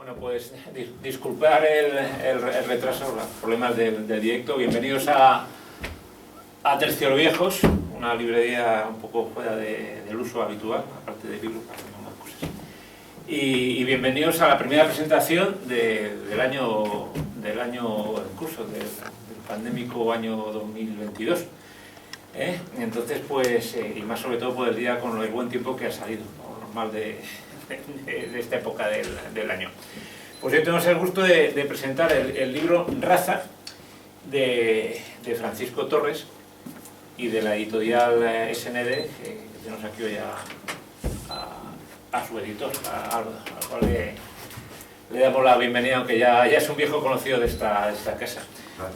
Bueno, pues disculpar el retraso, los problemas del directo. Bienvenidos a Tercios Viejos, una librería un poco fuera del uso habitual, aparte de libros, hacemos más cosas. Y bienvenidos a la primera presentación del año en curso, del pandémico año 2022. Entonces, pues, y más sobre todo por el día con el buen tiempo que ha salido, ¿no? Normal de esta época del año. Pues hoy tenemos el gusto de presentar el libro Raza de Francisco Torres y de la editorial SND, que tenemos aquí hoy a su editor, al cual le damos la bienvenida, aunque ya es un viejo conocido de esta casa.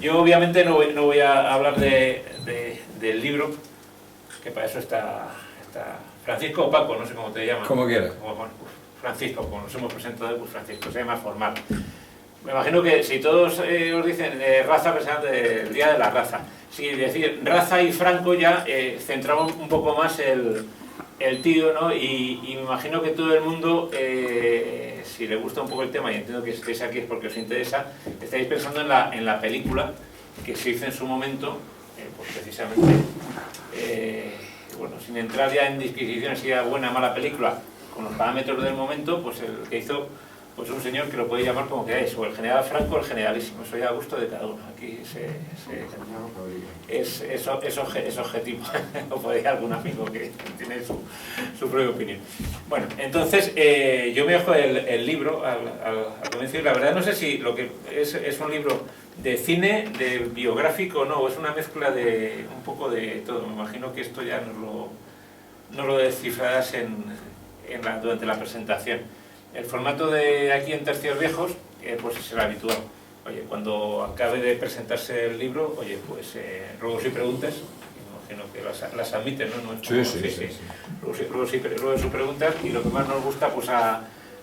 Yo obviamente no voy a hablar del libro, que para eso está Francisco o Paco, no sé cómo te llaman. Como quieras. Francisco, como nos hemos presentado, pues Francisco, se llama formal. Me imagino que si todos os dicen raza, pensad del Día de la Raza. Si decir raza y Franco ya centramos un poco más el tiro, ¿no? Y me imagino que todo el mundo, si le gusta un poco el tema, y entiendo que estéis aquí es porque os interesa, estáis pensando en la película que se hizo en su momento, pues precisamente, bueno, sin entrar ya en disquisiciones si era buena o mala película, con los parámetros del momento, pues el que hizo pues un señor que lo podéis llamar como queráis, o el general Franco o el generalísimo, eso ya a gusto de cada uno. Aquí es objetivo, o podéis algún amigo que tiene su propia opinión. Bueno, entonces yo me dejo el libro al comienzo, y la verdad no sé si lo que es un libro de cine, de biográfico o no, es una mezcla de un poco de todo. Me imagino que esto ya nos lo descifrarás durante la presentación. El formato de aquí en Tercios Viejos pues es el habitual. Oye, cuando acabe de presentarse el libro, oye, pues ruegos y preguntas, imagino que las admiten, ¿no? Sí. Ruegos y preguntas, y lo que más nos gusta, pues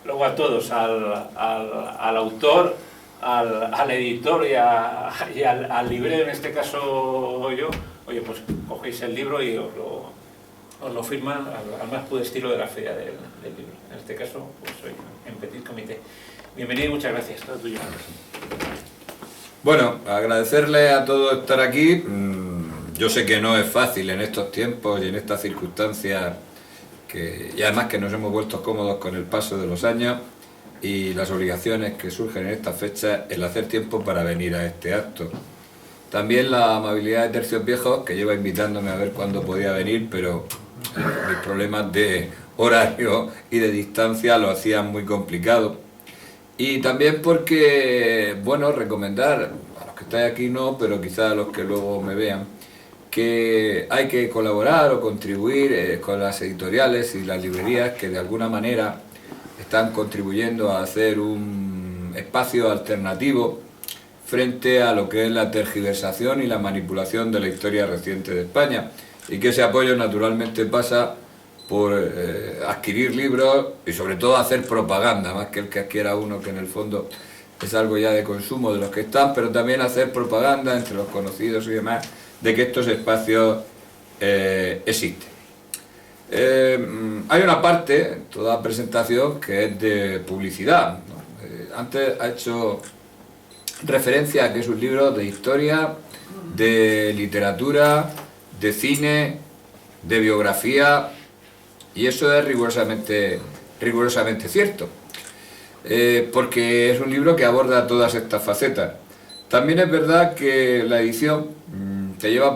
luego a todos, al autor, al editor y al librero, en este caso yo, oye, pues cogéis el libro y os lo firman al más puro estilo de la feria del libro. En este caso, pues soy en Petit Comité. Bienvenido y muchas gracias. Todo tuyo. Bueno, agradecerle a todos estar aquí. Yo sé que no es fácil en estos tiempos y en estas circunstancias, y además que nos hemos vuelto cómodos con el paso de los años y las obligaciones que surgen en esta fecha, el hacer tiempo para venir a este acto. También la amabilidad de Tercios Viejos, que lleva invitándome a ver cuándo podía venir, pero los problemas de horario y de distancia lo hacían muy complicado. Y también porque, bueno, recomendar, a los que estáis aquí no, pero quizás a los que luego me vean, que hay que colaborar o contribuir con las editoriales y las librerías que de alguna manera están contribuyendo a hacer un espacio alternativo frente a lo que es la tergiversación y la manipulación de la historia reciente de España, y que ese apoyo naturalmente pasa por adquirir libros y sobre todo hacer propaganda, más que el que adquiera uno, que en el fondo es algo ya de consumo de los que están, pero también hacer propaganda entre los conocidos y demás de que estos espacios existen. Hay una parte en toda presentación que es de publicidad, ¿no? Antes ha hecho referencia a que es un libro de historia, de literatura, de cine, de biografía, y eso es rigurosamente cierto, porque es un libro que aborda todas estas facetas. También es verdad que la edición te lleva a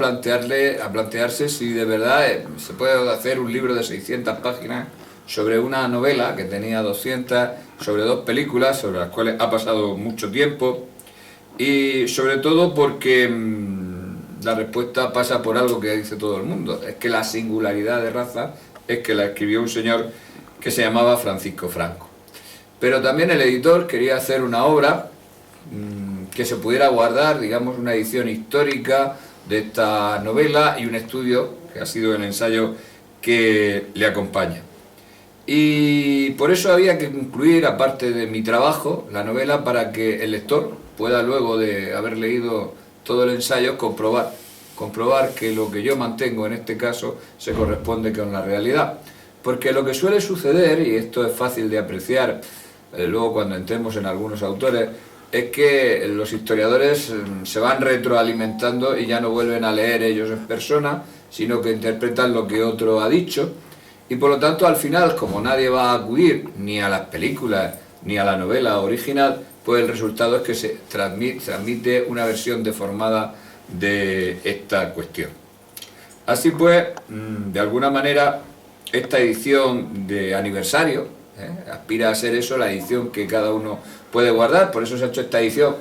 plantearse si de verdad se puede hacer un libro de 600 páginas sobre una novela que tenía 200, sobre dos películas sobre las cuales ha pasado mucho tiempo, y sobre todo porque la respuesta pasa por algo que dice todo el mundo, es que la singularidad de Raza es que la escribió un señor que se llamaba Francisco Franco. Pero también el editor quería hacer una obra que se pudiera guardar, digamos, una edición histórica de esta novela y un estudio, que ha sido el ensayo que le acompaña. Y por eso había que incluir, aparte de mi trabajo, la novela, para que el lector pueda, luego de haber leído todo el ensayo, comprobar que lo que yo mantengo en este caso se corresponde con la realidad. Porque lo que suele suceder, y esto es fácil de apreciar luego cuando entremos en algunos autores, es que los historiadores se van retroalimentando y ya no vuelven a leer ellos en persona, sino que interpretan lo que otro ha dicho, y por lo tanto al final, como nadie va a acudir ni a las películas ni a la novela original, pues el resultado es que se transmite una versión deformada de esta cuestión. Así pues, de alguna manera, esta edición de aniversario aspira a ser eso, la edición que cada uno puede guardar, por eso se ha hecho esta edición,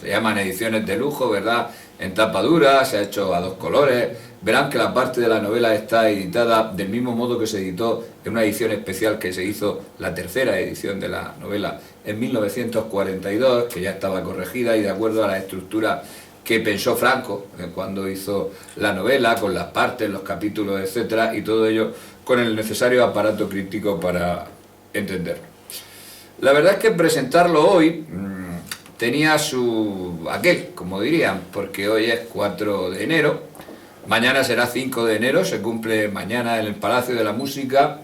se llaman ediciones de lujo, ¿verdad?, en tapa dura, se ha hecho a 2 colores, verán que la parte de la novela está editada del mismo modo que se editó en una edición especial que se hizo, la tercera edición de la novela, en 1942, que ya estaba corregida y de acuerdo a la estructura que pensó Franco cuando hizo la novela, con las partes, los capítulos, etcétera, y todo ello con el necesario aparato crítico para entenderlo. La verdad es que presentarlo hoy tenía su aquel, como dirían, porque hoy es 4 de enero, mañana será 5 de enero, se cumple mañana en el Palacio de la Música,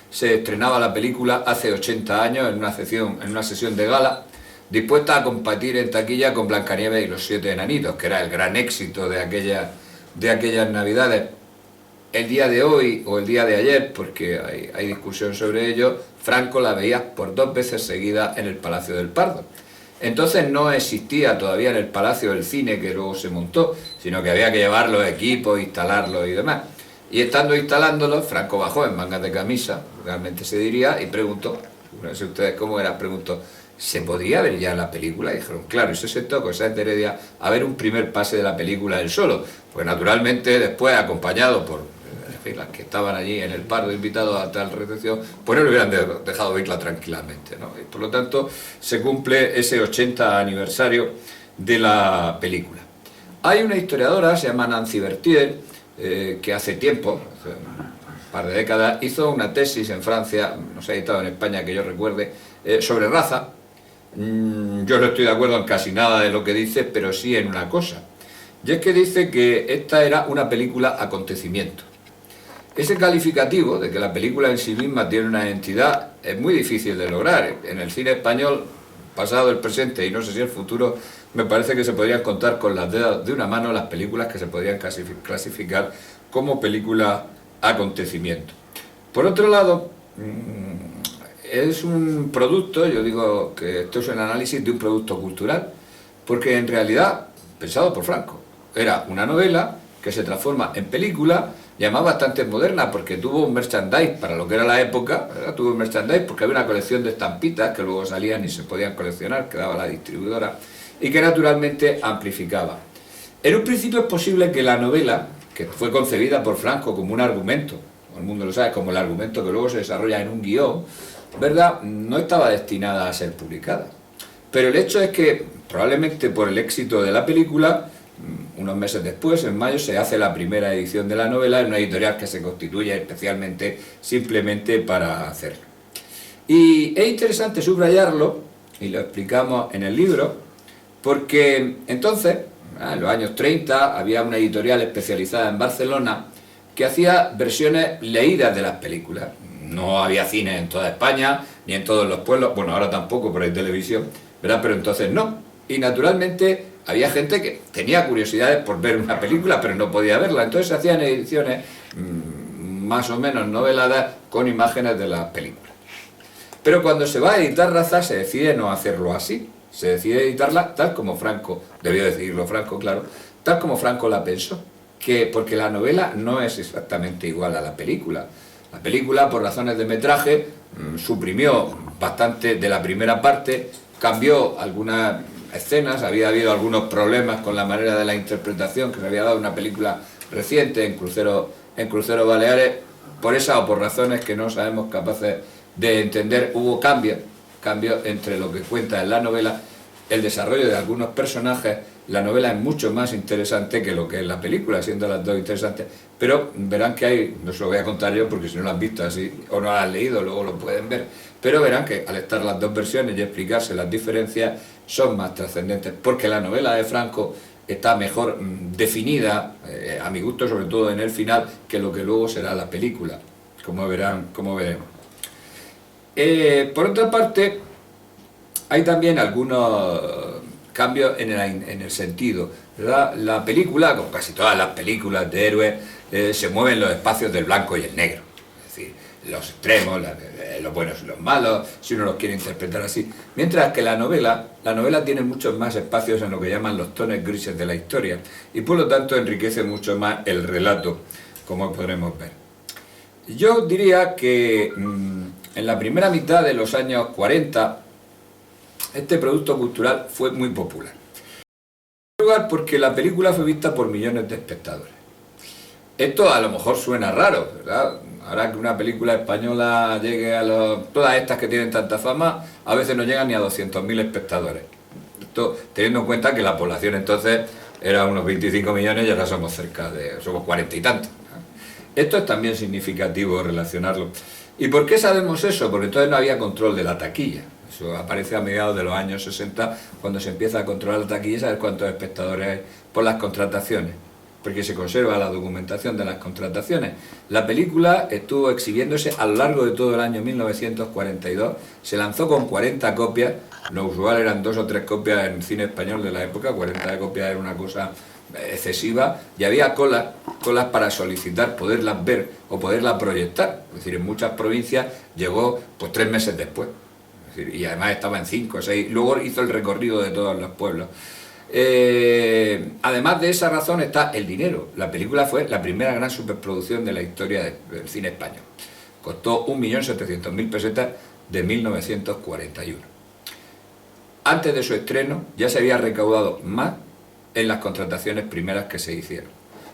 se estrenaba la película hace 80 años en una sesión de gala, dispuesta a competir en taquilla con Blancanieves y los 7 enanitos, que era el gran éxito de aquellas navidades. El día de hoy o el día de ayer, porque hay discusión sobre ello, Franco la veía por 2 veces seguidas en el Palacio del Pardo. Entonces no existía todavía en el Palacio el cine que luego se montó, sino que había que llevar los equipos, instalarlos y demás. Y estando instalándolos, Franco bajó en mangas de camisa, realmente se diría, y preguntó, no sé ustedes cómo era, preguntó, ¿se podría ver ya la película? Y dijeron, claro, y se sentó con Sáenz de Heredia a ver un primer pase de la película él solo. Pues naturalmente después, acompañado por las que estaban allí en el Pardo invitados a tal recepción, pues no le hubieran dejado verla tranquilamente, ¿no? Y por lo tanto se cumple ese 80 aniversario de la película. Hay una historiadora, se llama Nancy Berthier, que hace tiempo, hace un par de décadas, hizo una tesis en Francia, no se ha editado en España que yo recuerde, sobre raza. Yo no estoy de acuerdo en casi nada de lo que dice, pero sí en una cosa, y es que dice que esta era una película acontecimiento. Ese calificativo de que la película en sí misma tiene una entidad es muy difícil de lograr. En el cine español, pasado, el presente y no sé si el futuro, me parece que se podrían contar con las dedos de una mano las películas que se podrían clasificar como película acontecimiento. Por otro lado, es un producto, yo digo que esto es un análisis de un producto cultural, porque en realidad, pensado por Franco, era una novela que se transforma en película, y además bastante moderna, porque tuvo un merchandise para lo que era la época, ¿verdad? Tuvo un merchandise porque había una colección de estampitas que luego salían y se podían coleccionar, que daba la distribuidora, y que naturalmente amplificaba. En un principio es posible que la novela, que fue concebida por Franco como un argumento, todo el mundo lo sabe, como el argumento que luego se desarrolla en un guión, ¿verdad?, no estaba destinada a ser publicada. Pero el hecho es que, probablemente por el éxito de la película, unos meses después, en mayo, se hace la primera edición de la novela en una editorial que se constituye especialmente, simplemente para hacerlo. Y es interesante subrayarlo, y lo explicamos en el libro, porque entonces, en los años 30, había una editorial especializada en Barcelona que hacía versiones leídas de las películas. No había cine en toda España, ni en todos los pueblos, bueno, ahora tampoco, pero hay televisión, ¿verdad? Pero entonces no. Y naturalmente había gente que tenía curiosidades por ver una película, pero no podía verla. Entonces se hacían ediciones más o menos noveladas con imágenes de las películas. Pero cuando se va a editar Raza se decide no hacerlo así. Se decide editarla tal como Franco, debió decidirlo Franco, claro, tal como Franco la pensó. Porque la novela no es exactamente igual a la película. La película, por razones de metraje, suprimió bastante de la primera parte, cambió algunas escenas, había habido algunos problemas con la manera de la interpretación que se había dado una película reciente en Crucero Baleares, por esa o por razones que no sabemos capaces de entender, hubo cambios entre lo que cuenta en la novela, el desarrollo de algunos personajes. La novela es mucho más interesante que lo que es la película, siendo las dos interesantes, pero verán que hay, no se lo voy a contar yo porque si no lo han visto así o no lo han leído, luego lo pueden ver, pero verán que al estar las dos versiones y explicarse las diferencias son más trascendentes, porque la novela de Franco está mejor definida, a mi gusto, sobre todo en el final, que lo que luego será la película, como veremos. Por otra parte, hay también algunos cambios en el sentido, ¿verdad? La película, como casi todas las películas de héroes, se mueven los espacios del blanco y el negro. Es decir, los extremos, los buenos y los malos, si uno los quiere interpretar así. Mientras que la novela tiene muchos más espacios en lo que llaman los tonos grises de la historia y por lo tanto enriquece mucho más el relato, como podremos ver. Yo diría que en la primera mitad de los años 40 este producto cultural fue muy popular. En primer lugar porque la película fue vista por millones de espectadores. Esto a lo mejor suena raro, ¿verdad? Ahora que una película española llegue a todas estas que tienen tanta fama, a veces no llegan ni a 200.000 espectadores. Esto teniendo en cuenta que la población entonces era unos 25 millones y ahora somos somos 40 y tantos. Esto es también significativo relacionarlo. ¿Y por qué sabemos eso? Porque entonces no había control de la taquilla. Eso aparece a mediados de los años 60, cuando se empieza a controlar la taquilla y saber cuántos espectadores hay por las contrataciones, porque se conserva la documentación de las contrataciones. La película estuvo exhibiéndose a lo largo de todo el año 1942, se lanzó con 40 copias, lo usual eran 2 o 3 copias en cine español de la época, 40 copias era una cosa excesiva, y había colas para solicitar poderlas ver o poderlas proyectar. Es decir, en muchas provincias llegó pues 3 meses después. Es decir, y además estaba en 5 o 6, luego hizo el recorrido de todos los pueblos. Además de esa razón está el dinero. La película fue la primera gran superproducción de la historia del cine español. Costó 1.700.000 pesetas de 1941. Antes de su estreno ya se había recaudado más en las contrataciones primeras que se hicieron.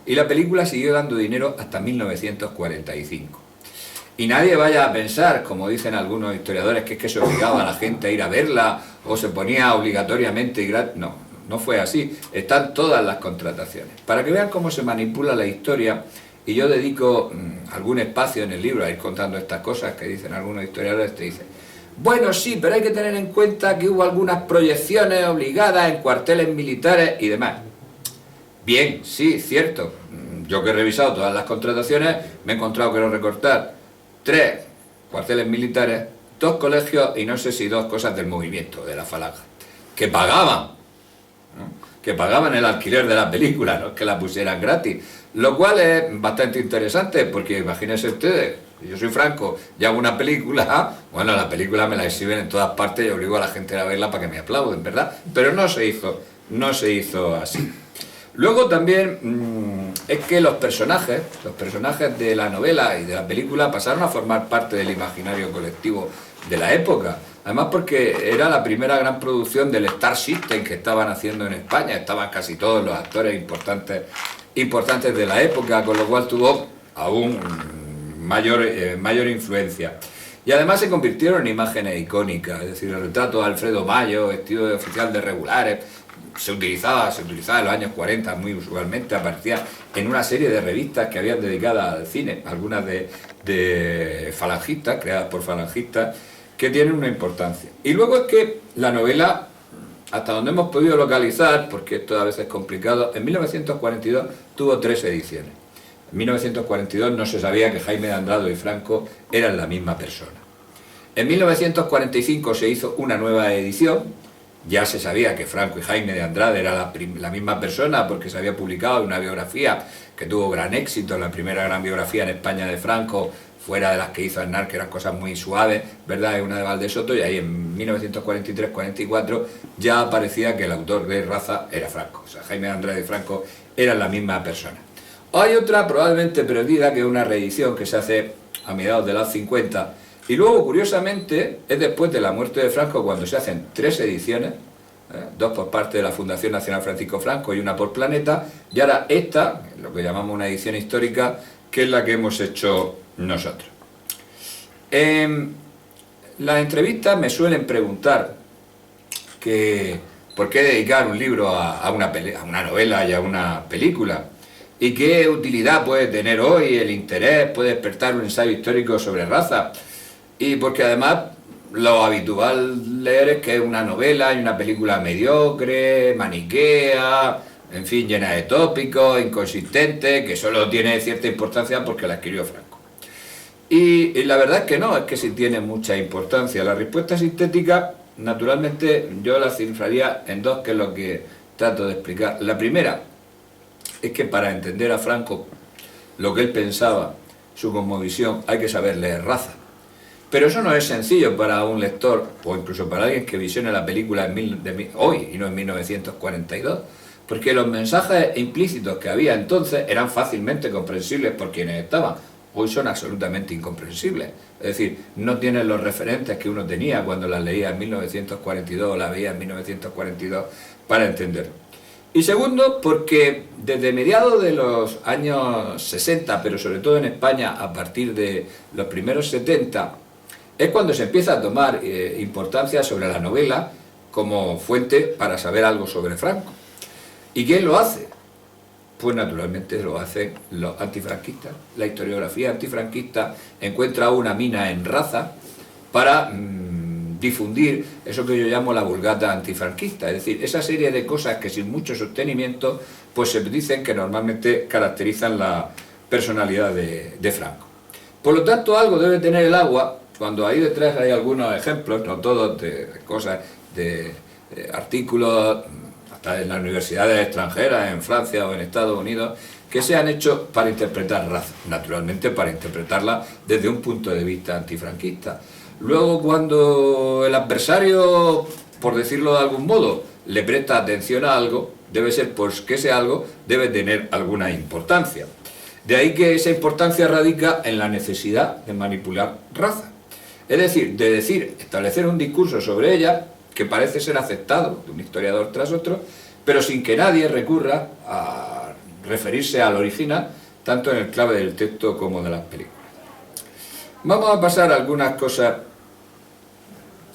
Y la película siguió dando dinero hasta 1945. Y nadie vaya a pensar, como dicen algunos historiadores, que es que se obligaba a la gente a ir a verla o se ponía obligatoriamente y gratis. No fue así. Están todas las contrataciones. Para que vean cómo se manipula la historia, y yo dedico algún espacio en el libro a ir contando estas cosas que dicen algunos historiadores, te dicen, bueno, sí, pero hay que tener en cuenta que hubo algunas proyecciones obligadas en cuarteles militares y demás. Bien, sí, cierto. Yo que he revisado todas las contrataciones, me he encontrado que no recortar 3 cuarteles militares, 2 colegios y no sé si 2 cosas del movimiento, de la falange, que pagaban, ¿no? Que pagaban el alquiler de la película, no es que la pusieran gratis, lo cual es bastante interesante, porque imagínense ustedes, yo soy Franco y hago una película, bueno, la película me la exhiben en todas partes y obligo a la gente a verla para que me aplauden, ¿verdad? Pero no se hizo así. Luego también es que los personajes de la novela y de la película pasaron a formar parte del imaginario colectivo de la época. Además porque era la primera gran producción del Star System que estaban haciendo en España, estaban casi todos los actores importantes de la época, con lo cual tuvo aún mayor influencia. Y además se convirtieron en imágenes icónicas, es decir, el retrato de Alfredo Mayo, vestido de oficial de regulares, se utilizaba en los años 40 muy usualmente, aparecía en una serie de revistas que habían dedicadas al cine, algunas de falangistas, creadas por falangistas, que tienen una importancia. Y luego es que la novela, hasta donde hemos podido localizar, porque esto a veces es complicado, en 1942 tuvo 3 ediciones. En 1942 no se sabía que Jaime de Andrado y Franco eran la misma persona. En 1945 se hizo una nueva edición. Ya se sabía que Franco y Jaime de Andrade eran la misma persona porque se había publicado una biografía que tuvo gran éxito, la primera gran biografía en España de Franco, fuera de las que hizo Aznar, que eran cosas muy suaves, ¿verdad? Es una de Valdesoto, y ahí en 1943-44 ya aparecía que el autor de Raza era Franco, o sea, Jaime de Andrade y Franco eran la misma persona. Hay otra probablemente perdida, que es una reedición que se hace a mediados de los 50, y luego, curiosamente, es después de la muerte de Franco cuando se hacen 3 ediciones, 2 por parte de la Fundación Nacional Francisco Franco y una por Planeta, y ahora esta, lo que llamamos una edición histórica, que es la que hemos hecho nosotros. En las entrevistas me suelen preguntar que por qué dedicar un libro a una novela y a una película, y qué utilidad puede tener hoy el interés, puede despertar un ensayo histórico sobre Raza. Y porque además lo habitual leer es que es una novela y una película mediocre, maniquea, en fin, llena de tópicos, inconsistente, que solo tiene cierta importancia porque la escribió Franco. Y la verdad es que no, es que sí tiene mucha importancia. La respuesta sintética naturalmente yo las cifraría en dos, que es lo que trato de explicar. La primera es que para entender a Franco, lo que él pensaba, su cosmovisión, hay que saber leer Raza. Pero eso no es sencillo para un lector, o incluso para alguien que visione la película hoy y no en 1942, porque los mensajes implícitos que había entonces eran fácilmente comprensibles por quienes estaban. Hoy son absolutamente incomprensibles. Es decir, no tienen los referentes que uno tenía cuando las leía en 1942 o las veía en 1942 para entenderlo. Y segundo, porque desde mediados de los años 60, pero sobre todo en España a partir de los primeros 70, es cuando se empieza a tomar importancia sobre la novela como fuente para saber algo sobre Franco. ¿Y quién lo hace? Pues naturalmente lo hacen los antifranquistas. La historiografía antifranquista encuentra una mina en Raza para difundir eso que yo llamo la vulgata antifranquista, es decir, esa serie de cosas que sin mucho sostenimiento pues se dicen que normalmente caracterizan la personalidad de Franco. Por lo tanto, algo debe tener el agua, cuando ahí detrás hay algunos ejemplos, no todos, de cosas, de artículos, hasta en las universidades extranjeras, en Francia o en Estados Unidos, que se han hecho para interpretar Raza, naturalmente para interpretarla desde un punto de vista antifranquista. Luego, cuando el adversario, por decirlo de algún modo, le presta atención a algo, debe ser pues que ese algo debe tener alguna importancia. De ahí que esa importancia radica en la necesidad de manipular Raza. Es decir, establecer un discurso sobre ella que parece ser aceptado de un historiador tras otro, pero sin que nadie recurra a referirse al original, tanto en el clave del texto como de las películas. Vamos a pasar a algunas cosas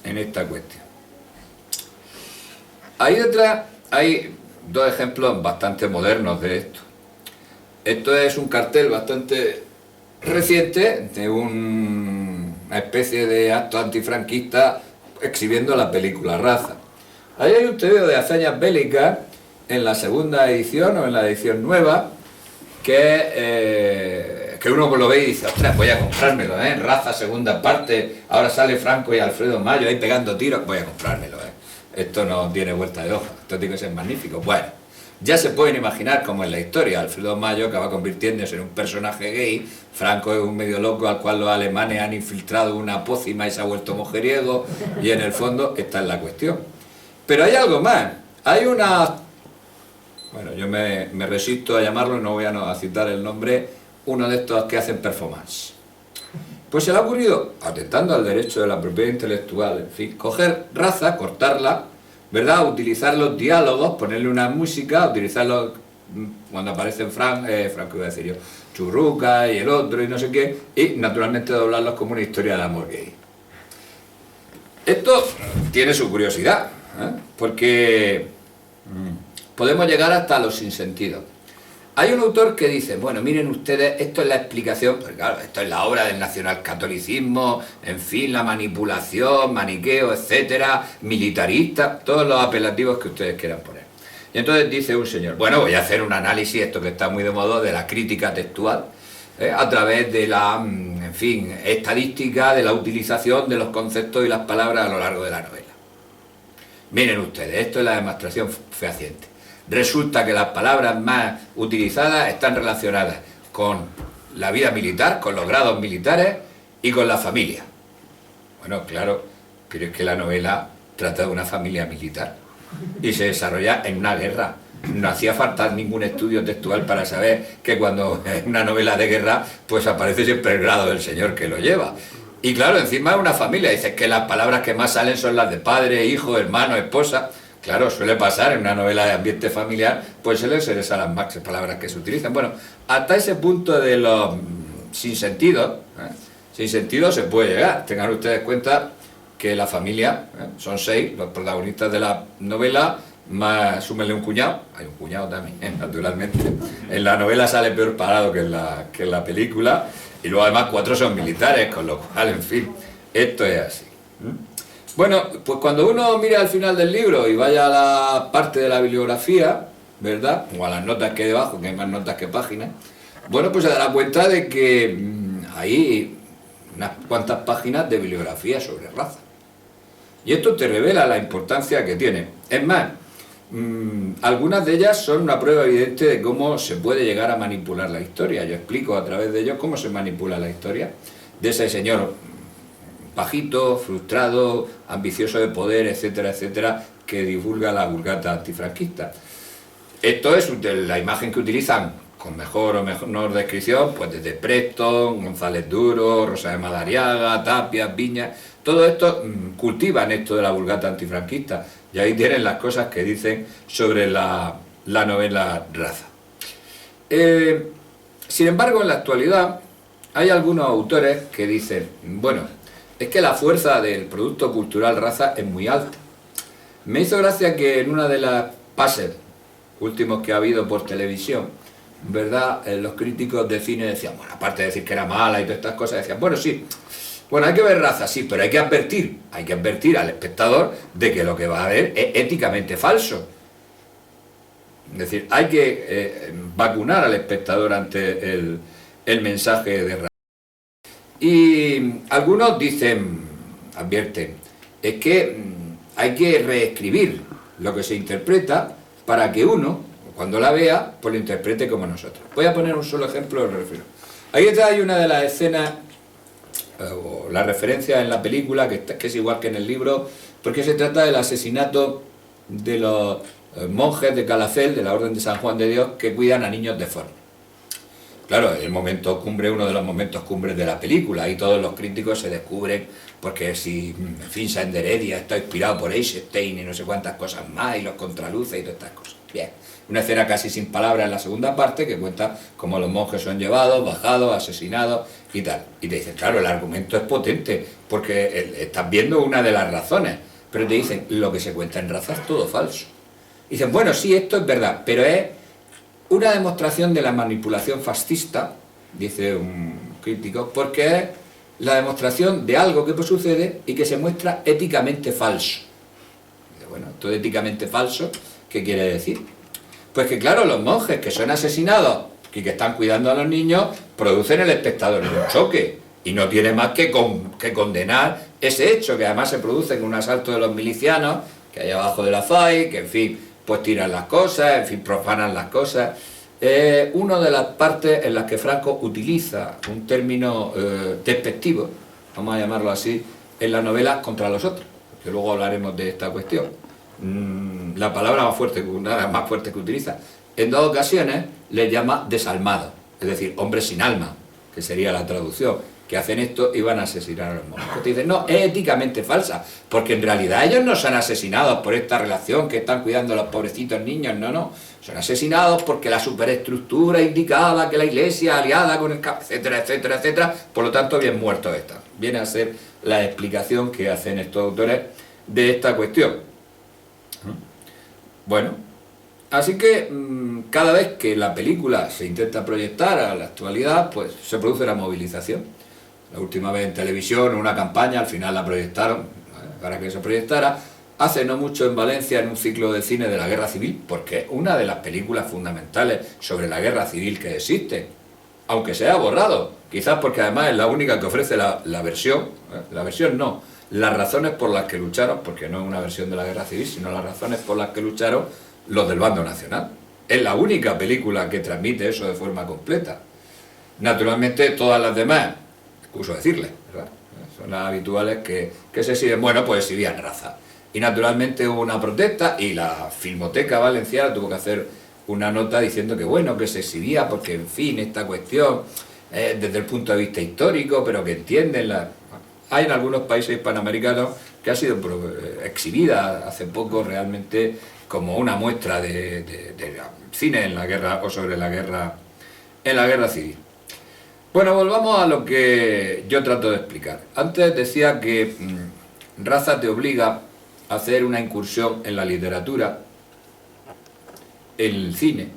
en esta cuestión. Ahí detrás hay dos ejemplos bastante modernos de esto. Esto es un cartel bastante reciente de una especie de acto antifranquista exhibiendo la película Raza. Ahí hay un tebeo de hazañas bélicas en la segunda edición o en la edición nueva que uno lo ve y dice, ostras, voy a comprármelo, Raza segunda parte, ahora sale Franco y Alfredo Mayo ahí pegando tiros, voy a comprármelo, esto no tiene vuelta de hoja, esto tiene que ser magnífico. Bueno, ya se pueden imaginar cómo en la historia Alfredo Mayo acaba convirtiéndose en un personaje gay, Franco es un medio loco al cual los alemanes han infiltrado una pócima y se ha vuelto mujeriego, y en el fondo esta es la cuestión. Pero hay algo más, hay una... Bueno, yo me resisto a llamarlo, no voy a citar el nombre, uno de estos que hacen performance. Pues se le ha ocurrido, atentando al derecho de la propiedad intelectual, en fin, coger Raza, cortarla, ¿verdad? Utilizar los diálogos, ponerle una música, utilizarlos cuando aparecen Franco iba a decir yo, Churruca y el otro y no sé qué, y naturalmente doblarlos como una historia de amor gay. Esto tiene su curiosidad, porque podemos llegar hasta los sinsentidos. Hay un autor que dice, bueno, miren ustedes, esto es la explicación, porque claro, esto es la obra del nacionalcatolicismo, en fin, la manipulación, maniqueo, etcétera, militarista, todos los apelativos que ustedes quieran poner. Y entonces dice un señor, bueno, voy a hacer un análisis, esto que está muy de moda, de la crítica textual, a través de la, en fin, estadística, de la utilización de los conceptos y las palabras a lo largo de la novela. Miren ustedes, esto es la demostración fehaciente. Resulta que las palabras más utilizadas están relacionadas con la vida militar, con los grados militares y con la familia. Bueno, claro, pero es que la novela trata de una familia militar y se desarrolla en una guerra. No hacía falta ningún estudio textual para saber que cuando es una novela de guerra, pues aparece siempre el grado del señor que lo lleva. Y claro, encima es una familia, dices que las palabras que más salen son las de padre, hijo, hermano, esposa. Claro, suele pasar en una novela de ambiente familiar, pues suelen ser esas las más palabras que se utilizan. Bueno, hasta ese punto de los sinsentidos, sin sentido se puede llegar. Tengan ustedes cuenta que la familia, son 6 los protagonistas de la novela, más súmenle un cuñado, hay un cuñado también, naturalmente. En la novela sale peor parado que en la película, y luego además 4 son militares, con lo cual, en fin, esto es así. Bueno, pues cuando uno mira al final del libro y vaya a la parte de la bibliografía, ¿verdad? O a las notas que hay debajo, que hay más notas que páginas, bueno, pues se dará cuenta de que hay unas cuantas páginas de bibliografía sobre Raza. Y esto te revela la importancia que tiene. Es más, algunas de ellas son una prueba evidente de cómo se puede llegar a manipular la historia. Yo explico a través de ellos cómo se manipula la historia de ese señor bajito, frustrado, ambicioso de poder, etcétera, etcétera, que divulga la Vulgata antifranquista. Esto es la imagen que utilizan con mejor o menor descripción, pues desde Preston, González Duro, Rosa de Madariaga, Tapia, Viña, todo esto cultivan esto de la Vulgata antifranquista, y ahí tienen las cosas que dicen sobre la novela Raza. Sin embargo, en la actualidad hay algunos autores que dicen, bueno, es que la fuerza del producto cultural Raza es muy alta. Me hizo gracia que en una de las pases últimos que ha habido por televisión, ¿verdad? Los críticos de cine decían, bueno, aparte de decir que era mala y todas estas cosas, decían, bueno, sí, bueno, hay que ver Raza, sí, pero hay que advertir al espectador de que lo que va a ver es éticamente falso. Es decir, hay que vacunar al espectador ante el mensaje de Raza. Y algunos dicen, advierten, es que hay que reescribir lo que se interpreta para que uno, cuando la vea, pues lo interprete como nosotros. Voy a poner un solo ejemplo, lo refiero. Ahí está, hay una de las escenas, o la referencia en la película, que es igual que en el libro, porque se trata del asesinato de los monjes de Calafell, de la Orden de San Juan de Dios, que cuidan a niños deformes. Claro, el momento cumbre, uno de los momentos cumbres de la película, y todos los críticos se descubren, porque si, en fin, Sáenz de Heredia está inspirado por Eisenstein y no sé cuántas cosas más, y los contraluces y todas estas cosas. Bien, una escena casi sin palabras en la segunda parte que cuenta cómo los monjes son llevados, bajados, asesinados y tal. Y te dicen, claro, el argumento es potente, porque estás viendo una de las razones, pero te dicen, lo que se cuenta en Raza es todo falso. Y dicen, bueno, sí, esto es verdad, pero es una demostración de la manipulación fascista, dice un crítico, porque es la demostración de algo que sucede y que se muestra éticamente falso. Bueno, esto de éticamente falso, ¿qué quiere decir? Pues que claro, los monjes que son asesinados y que están cuidando a los niños, producen el espectador en un choque, y no tiene más que condenar ese hecho, que además se produce en un asalto de los milicianos, que hay abajo de la FAI, que en fin, pues tiran las cosas, en fin, profanan las cosas. Una de las partes en las que Franco utiliza un término despectivo, vamos a llamarlo así, en la novela Contra los otros, que luego hablaremos de esta cuestión. La palabra más fuerte que utiliza. En dos ocasiones les llama desalmados, es decir, hombres sin alma, que sería la traducción, que hacen esto y van a asesinar a los monjes. Te dicen, no, es éticamente falsa, porque en realidad ellos no son asesinados por esta relación que están cuidando a los pobrecitos niños, no, son asesinados porque la superestructura indicaba que la iglesia aliada con el etcétera, etcétera, etcétera, por lo tanto bien muertos están. Viene a ser la explicación que hacen estos autores de esta cuestión. Bueno, así que cada vez que la película se intenta proyectar a la actualidad, pues se produce una movilización. La última vez en televisión, una campaña, al final la proyectaron, para que se proyectara, hace no mucho en Valencia, en un ciclo de cine de la Guerra Civil, porque es una de las películas fundamentales sobre la Guerra Civil que existe, aunque se ha borrado, quizás porque además es la única que ofrece la versión no, las razones por las que lucharon, porque no es una versión de la Guerra Civil, sino las razones por las que lucharon los del bando nacional. Es la única película que transmite eso de forma completa. Naturalmente todas las demás, excuso decirle, ¿verdad?, son las habituales que se exhiben, bueno, pues exhibían Raza. Y naturalmente hubo una protesta y la Filmoteca Valenciana tuvo que hacer una nota diciendo que bueno, que se exhibía porque, en fin, esta cuestión desde el punto de vista histórico, pero que entienden Hay en algunos países hispanoamericanos que ha sido exhibida hace poco realmente como una muestra de cine en la guerra o sobre la guerra en la Guerra Civil. Bueno, volvamos a lo que yo trato de explicar. Antes decía que Raza te obliga a hacer una incursión en la literatura, en el cine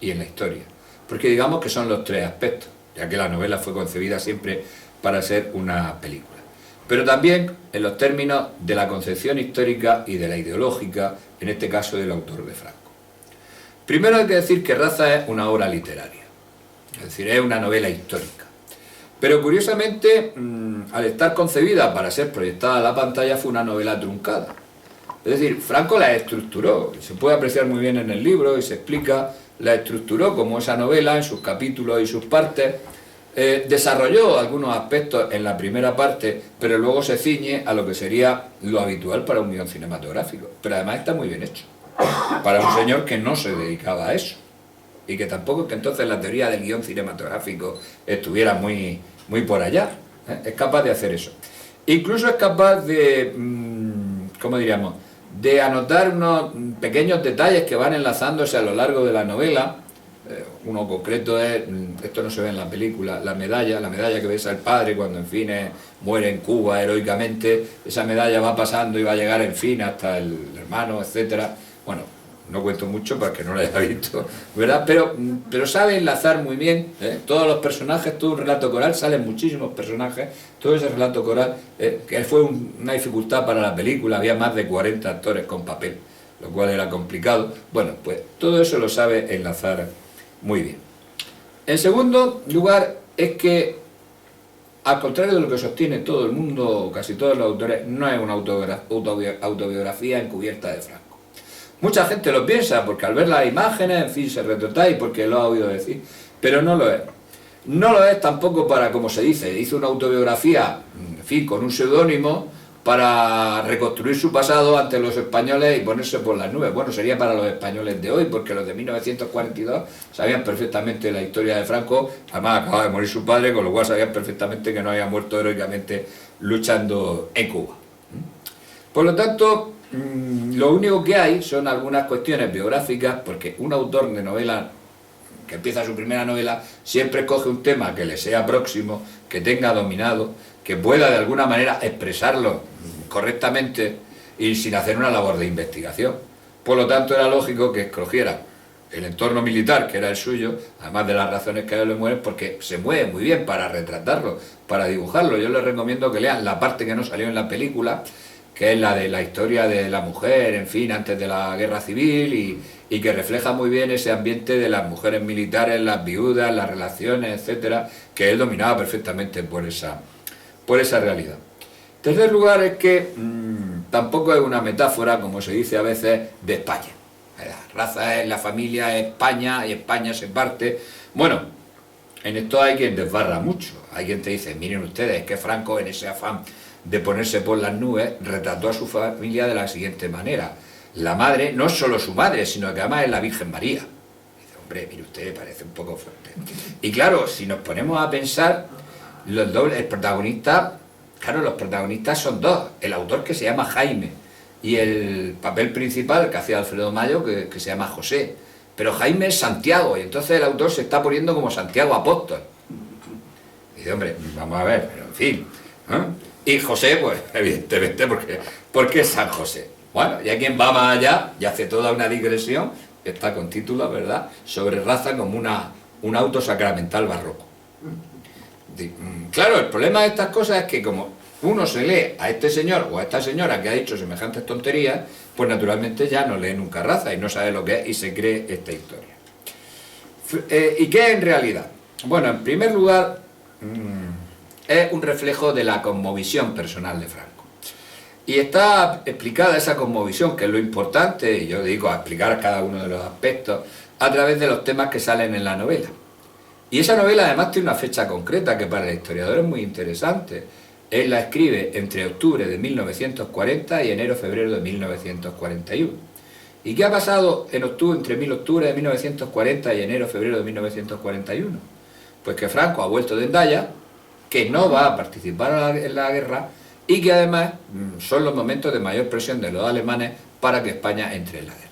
y en la historia, porque digamos que son los tres aspectos, ya que la novela fue concebida siempre para ser una película, pero también en los términos de la concepción histórica y de la ideológica, en este caso del autor de Franco. Primero hay que decir que Raza es una obra literaria, es decir, es una novela histórica, Pero curiosamente, al estar concebida para ser proyectada a la pantalla, fue una novela truncada. Es decir, Franco la estructuró, se puede apreciar muy bien en el libro y se explica, la estructuró como esa novela en sus capítulos y sus partes, desarrolló algunos aspectos en la primera parte, pero luego se ciñe a lo que sería lo habitual para un guión cinematográfico. Pero además está muy bien hecho, para un señor que no se dedicaba a eso, y que tampoco que entonces la teoría del guión cinematográfico estuviera muy por allá. Es capaz de hacer eso. Incluso es capaz de, ¿cómo diríamos?, de anotar unos pequeños detalles que van enlazándose a lo largo de la novela. Uno concreto es, esto no se ve en la película, la medalla que besa el padre cuando en fin muere en Cuba heroicamente. Esa medalla va pasando y va a llegar en fin hasta el hermano, etcétera. Bueno, no cuento mucho para que no lo haya visto, ¿verdad? Pero sabe enlazar muy bien, todos los personajes, todo un relato coral, salen muchísimos personajes, todo ese relato coral, que fue una dificultad para la película, había más de 40 actores con papel, lo cual era complicado. Bueno, pues todo eso lo sabe enlazar muy bien. En segundo lugar, es que, al contrario de lo que sostiene todo el mundo, casi todos los autores, no es una autobiografía encubierta de Franco. Mucha gente lo piensa, porque al ver las imágenes, en fin, se retrata y porque lo ha oído decir, pero no lo es. No lo es tampoco para, como se dice, hizo una autobiografía, en fin, con un seudónimo, para reconstruir su pasado ante los españoles y ponerse por las nubes. Bueno, sería para los españoles de hoy, porque los de 1942 sabían perfectamente la historia de Franco, además acaba de morir su padre, con lo cual sabían perfectamente que no había muerto heroicamente luchando en Cuba. Por lo tanto, lo único que hay son algunas cuestiones biográficas, porque un autor de novela que empieza su primera novela siempre coge un tema que le sea próximo, que tenga dominado, que pueda de alguna manera expresarlo correctamente y sin hacer una labor de investigación. Por lo tanto, era lógico que escogiera el entorno militar, que era el suyo, además de las razones que a él le mueven, porque se mueve muy bien para retratarlo, para dibujarlo. Yo les recomiendo que lean la parte que no salió en la película, que es la de la historia de la mujer, en fin, antes de la guerra civil, y que refleja muy bien ese ambiente de las mujeres militares, las viudas, las relaciones, etcétera, que él dominaba perfectamente por esa realidad. En tercer lugar, es que tampoco es una metáfora, como se dice a veces, de España. La raza es la familia, es España, y España se parte. Bueno, en esto hay quien desbarra mucho. Hay quien te dice, miren ustedes, que Franco, en ese afán de ponerse por las nubes, retrató a su familia de la siguiente manera. La madre no es solo su madre, sino que además es la Virgen María. Dice, hombre, mire usted, parece un poco fuerte. Y claro, si nos ponemos a pensar, el protagonista, claro, los protagonistas son dos. El autor, que se llama Jaime, y el papel principal que hacía Alfredo Mayo, que se llama José. Pero Jaime es Santiago, y entonces el autor se está poniendo como Santiago Apóstol. Y dice, hombre, vamos a ver, pero en fin, ¿eh? Y José, pues, evidentemente, porque es San José. Bueno, y a quien va más allá y hace toda una digresión, que está con título, ¿verdad?, sobre raza como un auto sacramental barroco. Claro, el problema de estas cosas es que como uno se lee a este señor o a esta señora que ha dicho semejantes tonterías, pues naturalmente ya no lee nunca raza y no sabe lo que es y se cree esta historia. ¿Y qué es en realidad? Bueno, en primer lugar, es un reflejo de la cosmovisión personal de Franco. Y está explicada esa cosmovisión, que es lo importante, y yo dedico a explicar cada uno de los aspectos, a través de los temas que salen en la novela. Y esa novela además tiene una fecha concreta que para el historiador es muy interesante. Él la escribe entre octubre de 1940 y enero-febrero de 1941. ¿Y qué ha pasado entre octubre de 1940 y enero-febrero de 1941? Pues que Franco ha vuelto de Hendaya, que no va a participar en la guerra y que además son los momentos de mayor presión de los alemanes para que España entre en la guerra.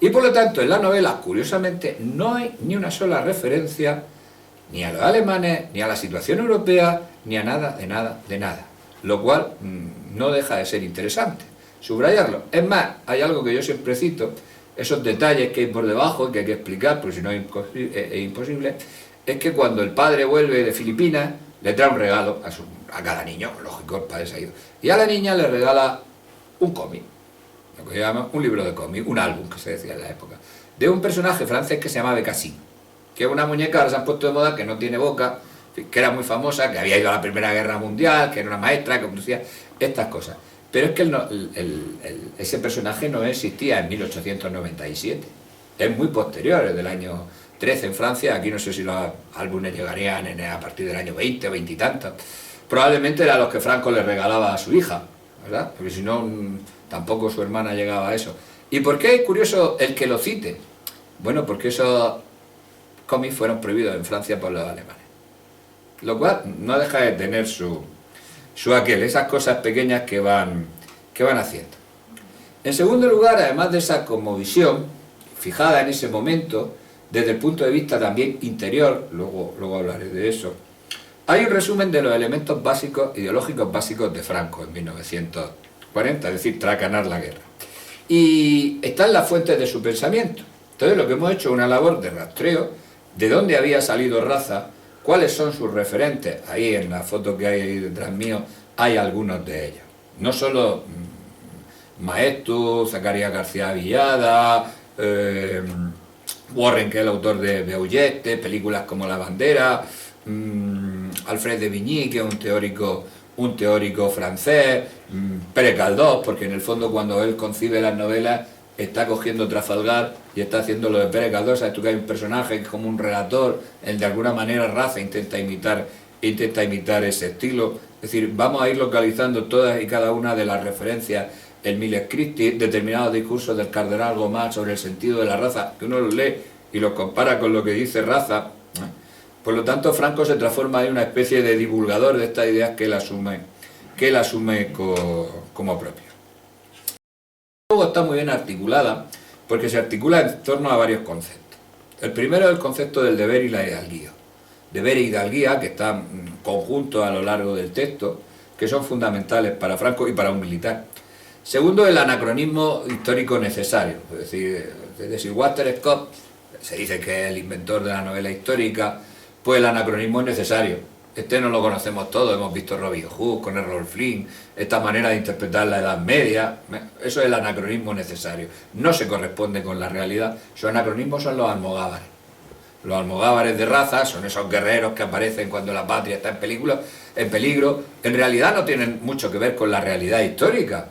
Y por lo tanto, en la novela, curiosamente, no hay ni una sola referencia ni a los alemanes, ni a la situación europea, ni a nada, de nada, de nada. Lo cual no deja de ser interesante subrayarlo. Es más, hay algo que yo siempre cito, esos detalles que hay por debajo, que hay que explicar, porque si no es imposible, es que cuando el padre vuelve de Filipinas, le trae un regalo a cada niño, lógico, el padre se ha ido, y a la niña le regala un cómic, lo que llaman un libro de cómic, un álbum, que se decía en la época, de un personaje francés que se llama Bécassine, que es una muñeca, ahora se han puesto de moda, que no tiene boca, que era muy famosa, que había ido a la Primera Guerra Mundial, que era una maestra, que producía estas cosas. Pero es que ese personaje no existía en 1897, es muy posterior, es del año 13 en Francia. Aquí no sé si los álbumes llegarían a partir del año 20 o 20 y tantos. Probablemente eran los que Franco le regalaba a su hija, ¿verdad? Porque si no, tampoco su hermana llegaba a eso. ¿Y por qué es curioso el que lo cite? Bueno, porque esos cómics fueron prohibidos en Francia por los alemanes. Lo cual no deja de tener su aquel, esas cosas pequeñas que van haciendo. En segundo lugar, además de esa cosmovisión, fijada en ese momento, desde el punto de vista también interior, luego hablaré de eso, hay un resumen de los elementos básicos, ideológicos básicos de Franco en 1940, es decir, tras ganar la guerra. Y están las fuentes de su pensamiento. Entonces lo que hemos hecho es una labor de rastreo de dónde había salido Raza, cuáles son sus referentes. Ahí en la foto que hay ahí detrás mío hay algunos de ellos. No solo Maeztu, Zacarías García Villada, Warren, que es el autor de Aulete, películas como La Bandera, Alfred de Vigny, que es un teórico francés, Pérez Galdós, porque en el fondo cuando él concibe las novelas está cogiendo Trafalgar y está haciendo lo de Pérez Galdós. Sabes tú que hay un personaje que es como un relator, el de alguna manera Raza intenta imitar ese estilo. Es decir, vamos a ir localizando todas y cada una de las referencias en Miles Christi, determinados discursos del cardenal Gomar sobre el sentido de la raza, que uno los lee y los compara con lo que dice Raza. Por lo tanto, Franco se transforma en una especie de divulgador de estas ideas que él asume como propio. Luego está muy bien articulada, porque se articula en torno a varios conceptos. El primero es el concepto del deber y la hidalguía. Deber y hidalguía, que están conjuntos a lo largo del texto, que son fundamentales para Franco y para un militar. Segundo, el anacronismo histórico necesario. Es decir, desde Sir Walter Scott, se dice que es el inventor de la novela histórica, pues el anacronismo es necesario. Este no lo conocemos todos, hemos visto Robin Hood con Errol Flynn, esta manera de interpretar la Edad Media, eso es el anacronismo necesario, no se corresponde con la realidad. Sus anacronismos son los almogávares. Los almogávares de Raza son esos guerreros que aparecen cuando la patria está en peligro, en realidad no tienen mucho que ver con la realidad histórica,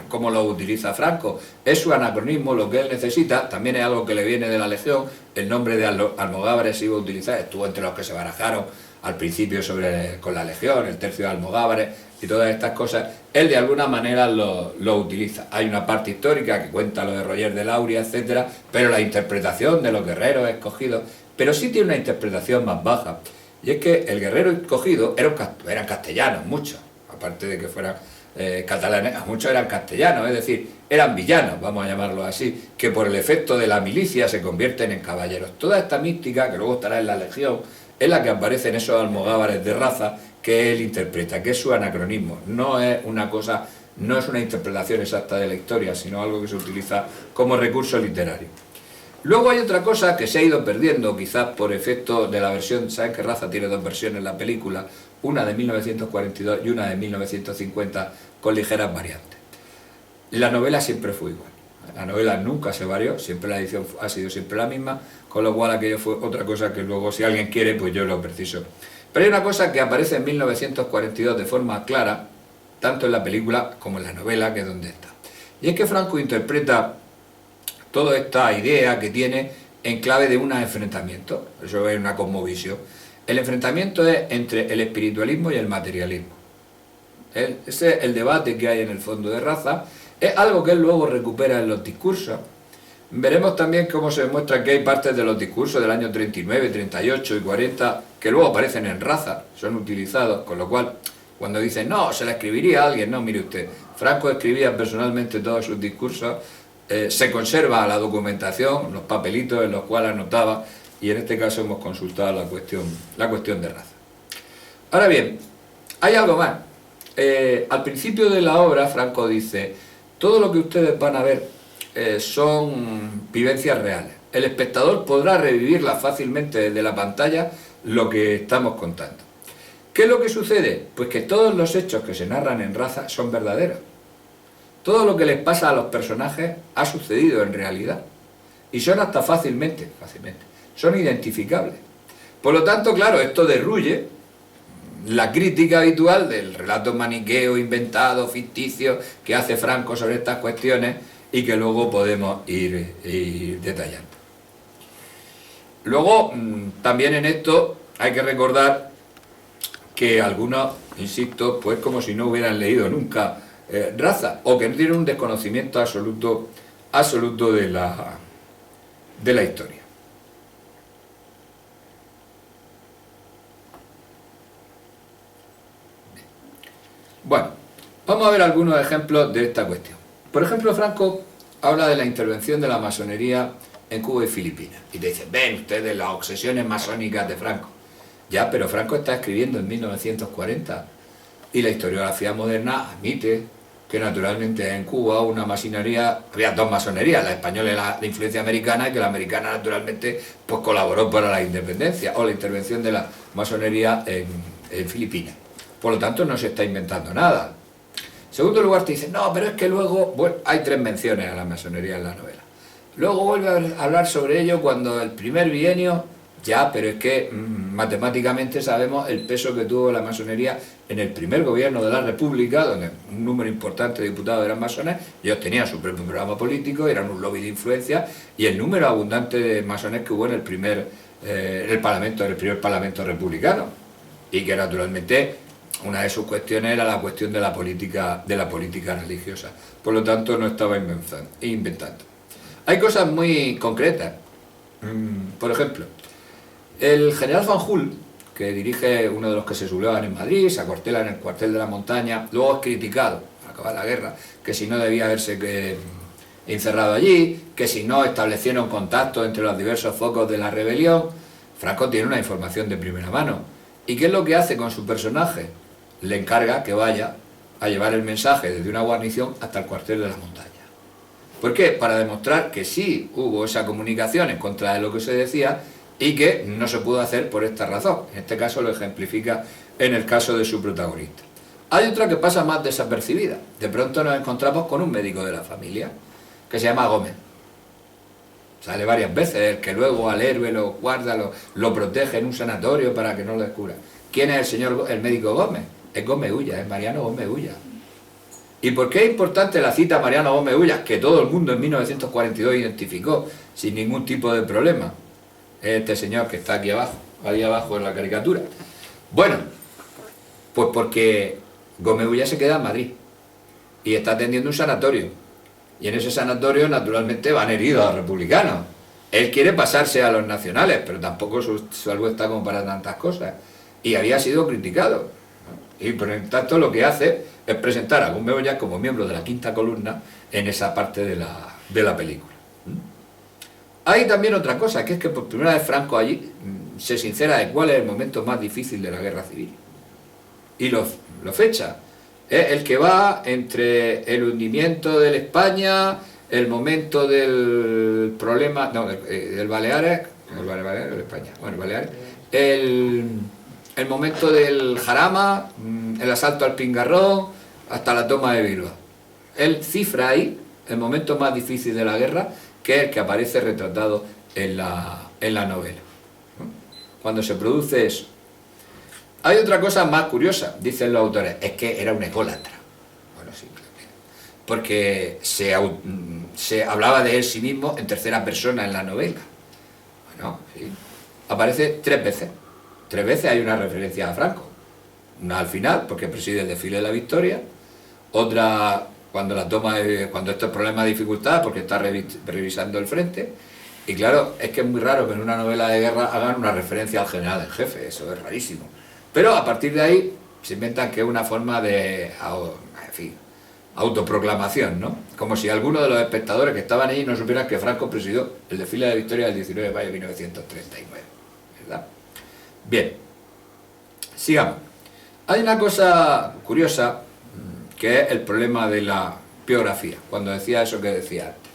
como lo utiliza Franco. Es su anacronismo lo que él necesita, también es algo que le viene de la Legión. El nombre de almogávares se iba a utilizar, estuvo entre los que se barajaron al principio con la Legión, el tercio de almogávares y todas estas cosas. Él de alguna manera lo utiliza. Hay una parte histórica que cuenta lo de Roger de Lauria, etcétera, pero la interpretación de los guerreros escogidos, pero sí tiene una interpretación más baja, y es que el guerrero escogido eran castellanos, muchos, aparte de que fueran catalanes, muchos eran castellanos, es decir, eran villanos, vamos a llamarlo así, que por el efecto de la milicia se convierten en caballeros. Toda esta mística, que luego estará en la Legión, es la que aparece en esos almogávares de Raza que él interpreta, que es su anacronismo. No es una interpretación exacta de la historia, sino algo que se utiliza como recurso literario. Luego hay otra cosa que se ha ido perdiendo, quizás por efecto de la versión. ¿Saben que Raza tiene dos versiones en la película? Una de 1942 y una de 1950, con ligeras variantes. La novela siempre fue igual. La novela nunca se varió, siempre la edición ha sido siempre la misma, con lo cual aquello fue otra cosa que luego, si alguien quiere, pues yo lo preciso. Pero hay una cosa que aparece en 1942 de forma clara, tanto en la película como en la novela, que es donde está. Y es que Franco interpreta toda esta idea que tiene en clave de un enfrentamiento. Eso es una cosmovisión. El enfrentamiento es entre el espiritualismo y el materialismo. Ese es el debate que hay en el fondo de Raza. Es algo que él luego recupera en los discursos. Veremos también cómo se demuestra que hay partes de los discursos del año 39, 38 y 40 que luego aparecen en Raza, son utilizados, con lo cual, cuando dicen, no, se la escribiría a alguien, no, mire usted, Franco escribía personalmente todos sus discursos, se conserva la documentación, los papelitos en los cuales anotaba, y en este caso hemos consultado la cuestión de Raza. Ahora bien, hay algo más. Al principio de la obra, Franco dice, todo lo que ustedes van a ver son vivencias reales. El espectador podrá revivirlas fácilmente desde la pantalla lo que estamos contando. ¿Qué es lo que sucede? Pues que todos los hechos que se narran en Raza son verdaderos. Todo lo que les pasa a los personajes ha sucedido en realidad. Y son hasta fácilmente, son identificables. Por lo tanto, claro, esto derruye la crítica habitual del relato maniqueo, inventado, ficticio, que hace Franco sobre estas cuestiones y que luego podemos ir detallando. Luego, también en esto hay que recordar que algunos, insisto, pues como si no hubieran leído nunca Raza, o que no tienen un desconocimiento absoluto de la historia. Bueno, vamos a ver algunos ejemplos de esta cuestión. Por ejemplo, Franco habla de la intervención de la masonería en Cuba y Filipinas. Y te dicen, ven ustedes las obsesiones masónicas de Franco. Ya, pero Franco está escribiendo en 1940 y la historiografía moderna admite que naturalmente en Cuba una masonería, había dos masonerías, la española y la influencia americana, y que la americana naturalmente pues colaboró para la independencia o la intervención de la masonería en Filipinas. Por lo tanto no se está inventando nada. En segundo lugar te dicen, no, pero es que luego, bueno, hay 3 menciones a la masonería en la novela. Luego vuelve a hablar sobre ello cuando el primer bienio, ya, pero es que matemáticamente sabemos el peso que tuvo la masonería en el primer gobierno de la República, donde un número importante de diputados eran masones, ellos tenían su propio programa político, eran un lobby de influencia, y el número abundante de masones que hubo en el primer parlamento republicano, y que naturalmente una de sus cuestiones era la cuestión de la política religiosa. Por lo tanto, no estaba inventando. Hay cosas muy concretas. Por ejemplo, el general Fanjul, que dirige uno de los que se sublevan en Madrid, se acuartela en el cuartel de la Montaña, luego es criticado, al acabar la guerra, que si no debía haberse encerrado allí, que si no establecieron contactos entre los diversos focos de la rebelión. Franco tiene una información de primera mano. ¿Y qué es lo que hace con su personaje? Le encarga que vaya a llevar el mensaje desde una guarnición hasta el cuartel de la Montaña. ¿Por qué? Para demostrar que sí hubo esa comunicación en contra de lo que se decía y que no se pudo hacer por esta razón. En este caso lo ejemplifica en el caso de su protagonista. Hay otra que pasa más desapercibida. De pronto nos encontramos con un médico de la familia que se llama Gómez. Sale varias veces, el que luego al héroe lo guarda, lo protege en un sanatorio para que no lo descubra. ¿Quién es el médico Gómez? Es Gómez Ullas, es Mariano Gómez Ullas. ¿Y por qué es importante la cita a Mariano Gómez Ullas, que todo el mundo en 1942 identificó sin ningún tipo de problema? Este señor que está aquí abajo en la caricatura. Bueno, pues porque Gómez Ullas se queda en Madrid y está atendiendo un sanatorio. Y en ese sanatorio naturalmente van heridos a republicanos. Él quiere pasarse a los nacionales, pero tampoco su salud está como para tantas cosas. Y había sido criticado. Y por el tanto lo que hace es presentar a Gómez Ullas como miembro de la quinta columna en esa parte de la película. Hay también otra cosa, que es que por primera vez Franco allí se sincera de cuál es el momento más difícil de la guerra civil. Y lo fecha. Es el que va entre el hundimiento de la España, el momento del problema, no, del Baleares, el España, bueno, Baleares, el momento del Jarama, el asalto al Pingarrón, hasta la toma de Bilbao. Él cifra ahí el momento más difícil de la guerra, que es el que aparece retratado en la novela. Cuando se produce eso. Hay otra cosa más curiosa, dicen los autores, es que era un ególatra. Bueno, sí, porque se hablaba de él sí mismo en tercera persona en la novela. Bueno, sí. Aparece 3 veces. 3 veces hay una referencia a Franco. Una al final, porque preside el desfile de la Victoria. Otra cuando estos problemas de dificultad, porque está revisando el frente. Y claro, es que es muy raro que en una novela de guerra hagan una referencia al general en jefe, eso es rarísimo. Pero a partir de ahí se inventan que es una forma de, en fin, autoproclamación, ¿no? Como si alguno de los espectadores que estaban allí no supieran que Franco presidió el desfile de la Victoria del 19 de mayo de 1939, ¿verdad? Bien, sigamos. Hay una cosa curiosa, que es el problema de la biografía, cuando decía eso que decía antes.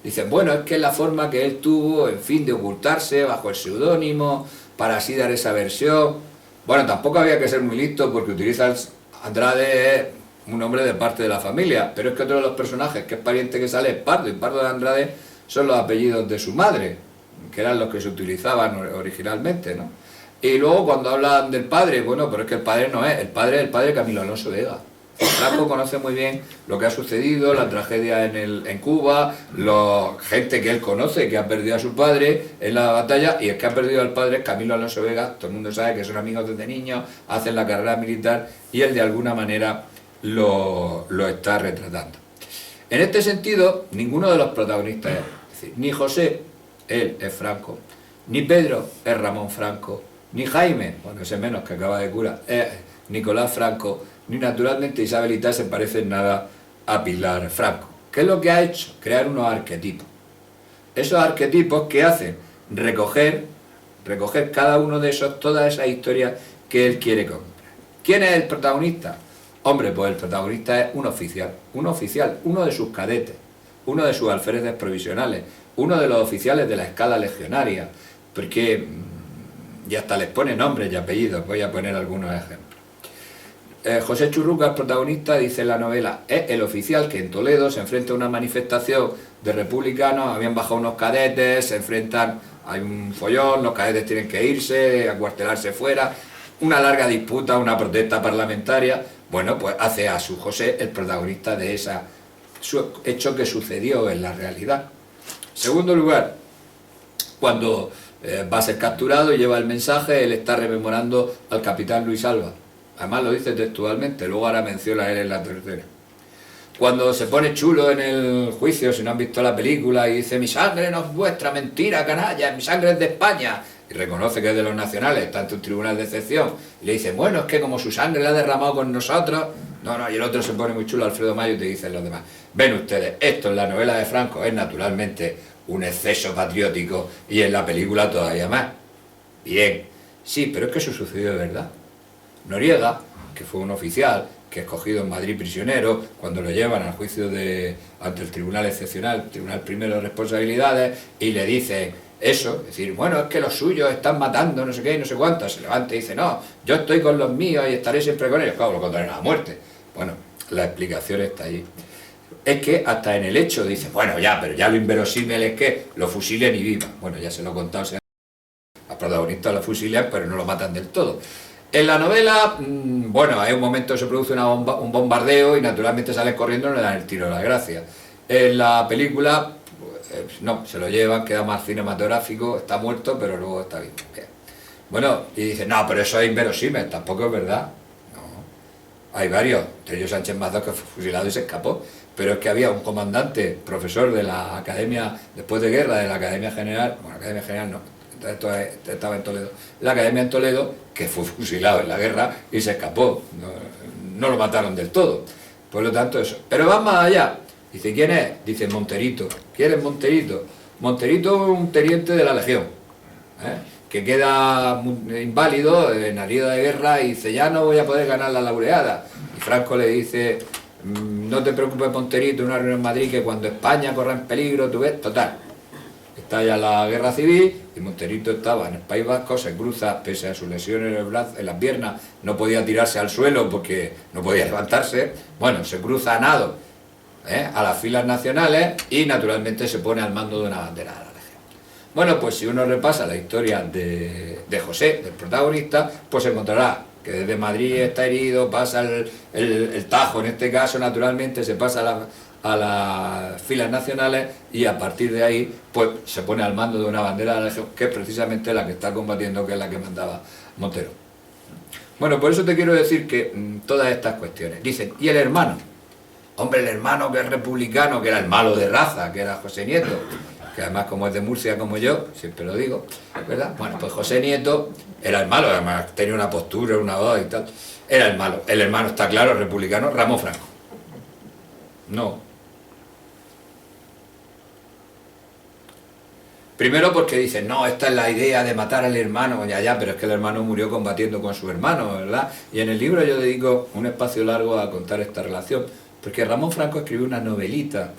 Dicen, bueno, es que es la forma que él tuvo, en fin, de ocultarse bajo el seudónimo, para así dar esa versión. Bueno, tampoco había que ser muy listo, porque utiliza Andrade, es un hombre de parte de la familia, pero es que otro de los personajes que es pariente que sale es Pardo, y Pardo de Andrade son los apellidos de su madre, que eran los que se utilizaban originalmente, ¿no? Y luego cuando hablan del padre, bueno, pero es que el padre no es, el padre Camilo Alonso Vega. Franco conoce muy bien lo que ha sucedido, la tragedia en Cuba, gente que él conoce que ha perdido a su padre en la batalla, y el que ha perdido al padre es Camilo Alonso Vega. Todo el mundo sabe que son amigos desde niños, hacen la carrera militar, y él de alguna manera lo está retratando. En este sentido, ninguno de los protagonistas es decir, ni José, él es Franco, ni Pedro es Ramón Franco, ni Jaime, bueno, ese menos que acaba de cura, es Nicolás Franco, ni naturalmente Isabelita se parece en nada a Pilar Franco. ¿Qué es lo que ha hecho? Crear unos arquetipos. Esos arquetipos que hacen recoger cada uno de esos, todas esas historias que él quiere contar. ¿Quién es el protagonista? Hombre, pues el protagonista es un oficial, uno de sus cadetes, uno de sus alféreces provisionales, uno de los oficiales de la escala legionaria, porque y hasta les pone nombres y apellidos. Voy a poner algunos ejemplos. José Churruca, el protagonista, dice en la novela, es el oficial que en Toledo se enfrenta a una manifestación de republicanos, habían bajado unos cadetes, se enfrentan, hay un follón, los cadetes tienen que irse, acuartelarse fuera, una larga disputa, una protesta parlamentaria. Bueno, pues hace a su José el protagonista de ese hecho que sucedió en la realidad. Segundo lugar, cuando va a ser capturado y lleva el mensaje, él está rememorando al capitán Luis Alba. Además lo dice textualmente, luego hará mención a él en la tercera. Cuando se pone chulo en el juicio, si no han visto la película, y dice, mi sangre no es vuestra, mentira, canalla, mi sangre es de España, y reconoce que es de los nacionales, está ante un tribunal de excepción, y le dice, bueno, es que como su sangre la ha derramado con nosotros, no, y el otro se pone muy chulo, Alfredo Mayo, y te dicen los demás, ven ustedes, esto en la novela de Franco es naturalmente un exceso patriótico, y en la película todavía más. Bien, sí, pero es que eso sucedió de verdad. Noriega, que fue un oficial que es cogido en Madrid prisionero, cuando lo llevan al juicio ante el Tribunal Excepcional, Tribunal Primero de Responsabilidades, y le dicen eso, es decir, bueno, es que los suyos están matando, no sé qué y no sé cuánto, se levanta y dice, no, yo estoy con los míos y estaré siempre con ellos, claro, lo condenan a muerte. Bueno, la explicación está allí. Es que hasta en el hecho dice, bueno, ya, pero ya lo inverosímil es que lo fusilen y vivan. Bueno, ya se lo he contado, al protagonista lo fusilan, pero no lo matan del todo. En la novela, bueno, hay un momento que se produce un bombardeo y naturalmente salen corriendo y no le dan el tiro de la gracia. En la película, pues, no, se lo llevan, queda más cinematográfico, está muerto, pero luego está bien. Bueno, y dicen, no, pero eso es inverosímil, tampoco es verdad. No, hay varios, entre ellos Sánchez Mazón, que fue fusilado y se escapó, pero es que había un comandante, profesor de la Academia, después de guerra, de la Academia General, bueno, Academia General no, estaba en Toledo, la Academia en Toledo, que fue fusilado en la guerra y se escapó, no lo mataron del todo, por lo tanto eso. Pero van más allá, dice, ¿quién es? Dice, Monterito. ¿Quién es Monterito? Monterito es un teniente de la Legión, que queda inválido en herida de guerra y dice, ya no voy a poder ganar la laureada. Y Franco le dice, no te preocupes, Monterito, una reunión en Madrid, que cuando España corra en peligro, tú ves, total. Estalla la guerra civil y Monterito estaba en el País Vasco, se cruza, pese a sus lesiones en el brazo, en las piernas, no podía tirarse al suelo porque no podía levantarse, bueno, se cruza a nado a las filas nacionales y naturalmente se pone al mando de una bandera de la Legión. Bueno, pues si uno repasa la historia de José, del protagonista, pues encontrará que desde Madrid está herido, pasa el Tajo, en este caso naturalmente se pasa a las filas nacionales y a partir de ahí pues se pone al mando de una bandera de la Legión, que es precisamente la que está combatiendo, que es la que mandaba Montero. Bueno, por eso te quiero decir que todas estas cuestiones, dicen, ¿y el hermano? Hombre, el hermano que es republicano, que era el malo de raza, que era José Nieto, que además como es de Murcia como yo, siempre lo digo, ¿verdad? Bueno, pues José Nieto era el malo, además tenía una postura, una voz y tal, era el malo. El hermano está claro, republicano, Ramón Franco. No. Primero porque dicen, no, esta es la idea de matar al hermano, ya, pero es que el hermano murió combatiendo con su hermano, ¿verdad? Y en el libro yo dedico un espacio largo a contar esta relación, porque Ramón Franco escribió una novelita,